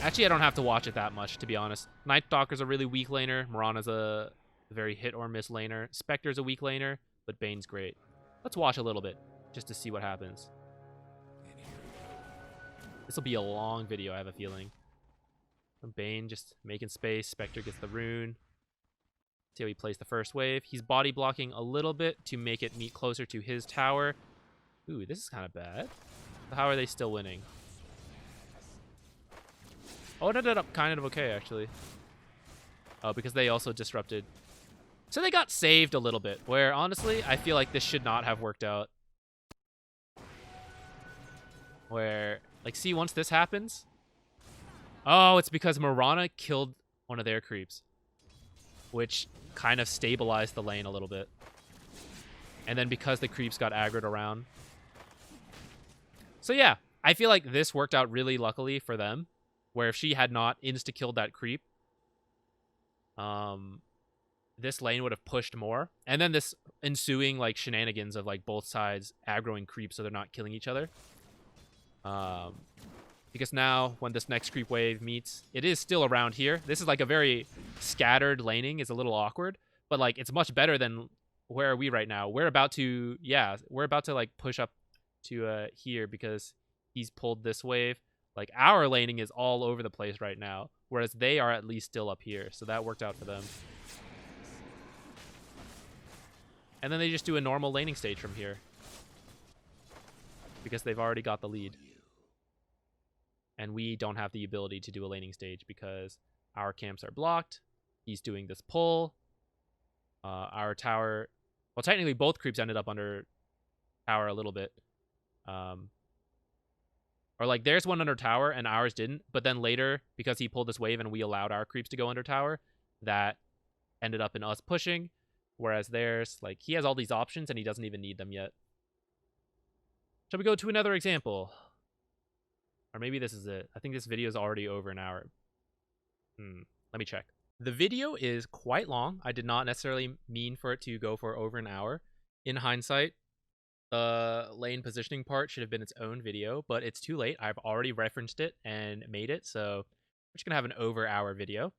Actually, I don't have to watch it that much, to be honest. Night Stalker's a really weak laner. Mirana's a very hit or miss laner. Spectre's a weak laner, but Bane's great. Let's watch a little bit, just to see what happens. This will be a long video, I have a feeling. Bane just making space. Spectre gets the rune. See how he plays the first wave. He's body blocking a little bit to make it meet closer to his tower. Ooh, this is kind of bad. How are they still winning? Oh, it ended up kind of okay, actually. Oh, because they also disrupted. So they got saved a little bit, where, honestly, I feel like this should not have worked out. Where, like, see, once this happens... Oh, it's because Mirana killed one of their creeps, which kind of stabilized the lane a little bit. And then because the creeps got aggroed around. So yeah, I feel like this worked out really luckily for them, where if she had not insta-killed that creep, this lane would have pushed more. And then this ensuing like shenanigans of like both sides aggroing creeps so they're not killing each other. Because now when this next creep wave meets, it is still around here. This is like a very scattered laning, is a little awkward, but like it's much better than where are we right now. We're about to, yeah, we're about to like push up to here because he's pulled this wave. Like our laning is all over the place right now, whereas they are at least still up here. So that worked out for them. And then they just do a normal laning stage from here because they've already got the lead. And we don't have the ability to do a laning stage because our camps are blocked. He's doing this pull. Our tower... Well, technically both creeps ended up under tower a little bit. Or like there's one under tower and ours didn't. But then later, because he pulled this wave and we allowed our creeps to go under tower, that ended up in us pushing. Whereas theirs, like he has all these options and he doesn't even need them yet. Shall we go to another example? Or maybe this is it. I think this video is already over an hour. Let me check. The video is quite long. I did not necessarily mean for it to go for over an hour. In hindsight, the lane positioning part should have been its own video, but it's too late. I've already referenced it and made it, so we're just going to have an over-hour video.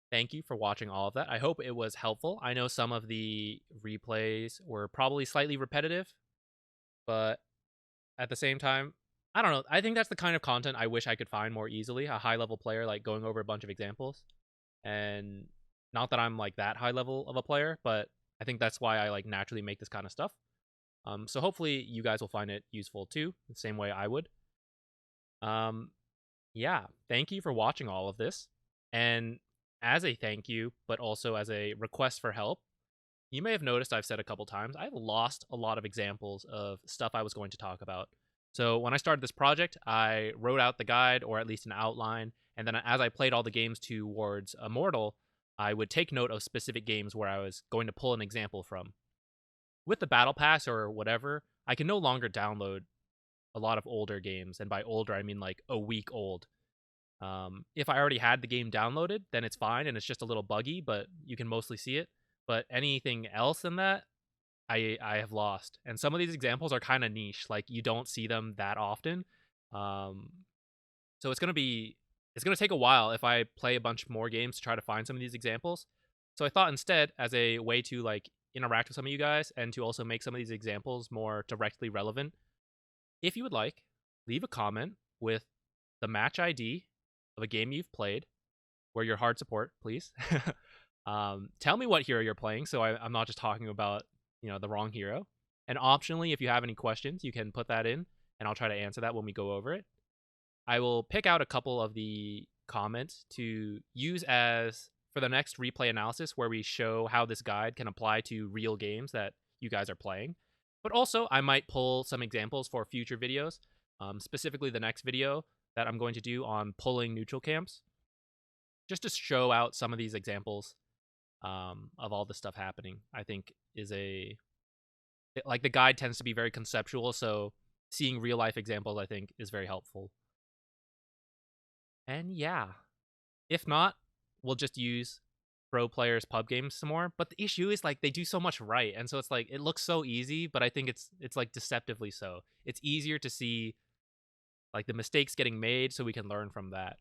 Thank you for watching all of that. I hope it was helpful. I know some of the replays were probably slightly repetitive, but at the same time, I don't know. I think that's the kind of content I wish I could find more easily. A high-level player, like, going over a bunch of examples. And not that I'm, like, that high level of a player, but I think that's why I, like, naturally make this kind of stuff. So hopefully you guys will find it useful, too, the same way I would. Yeah, thank you for watching all of this. And as a thank you, but also as a request for help, you may have noticed I've said a couple times, I've lost a lot of examples of stuff I was going to talk about. So when I started this project, I wrote out the guide, or at least an outline, and then as I played all the games towards Immortal, I would take note of specific games where I was going to pull an example from. With the Battle Pass or whatever, I can no longer download a lot of older games, and by older, I mean like a week old. If I already had the game downloaded, then it's fine, and it's just a little buggy, but you can mostly see it. But anything else than that, I have lost. And some of these examples are kind of niche. Like, you don't see them that often. So it's going to take a while if I play a bunch more games to try to find some of these examples. So I thought instead, as a way to, like, interact with some of you guys and to also make some of these examples more directly relevant, if you would like, leave a comment with the match ID of a game you've played, where you're hard support, please. Tell me what hero you're playing, so I'm not just talking about, you know, the wrong hero. And optionally, if you have any questions, you can put that in, and I'll try to answer that when we go over it. I will pick out a couple of the comments to use as for the next replay analysis, where we show how this guide can apply to real games that you guys are playing. But also, I might pull some examples for future videos, specifically the next video that I'm going to do on pulling neutral camps, just to show out some of these examples of all this stuff happening. I think is like, the guide tends to be very conceptual, so seeing real life examples, I think, is very helpful. And yeah, if not, we'll just use pro players pub games some more. But the issue is, like, they do so much right, and so it's like, it looks so easy, but I think it's like deceptively so. It's easier to see, like, the mistakes getting made so we can learn from that.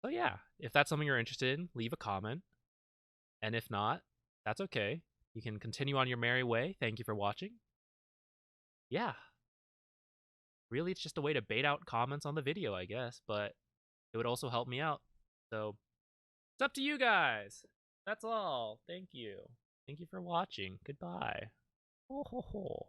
So yeah, if that's something you're interested in, leave a comment. And if not, that's okay. You can continue on your merry way. Thank you for watching. Yeah. Really, it's just a way to bait out comments on the video, I guess, but it would also help me out. So it's up to you guys. That's all. Thank you. Thank you for watching. Goodbye. Ho ho ho.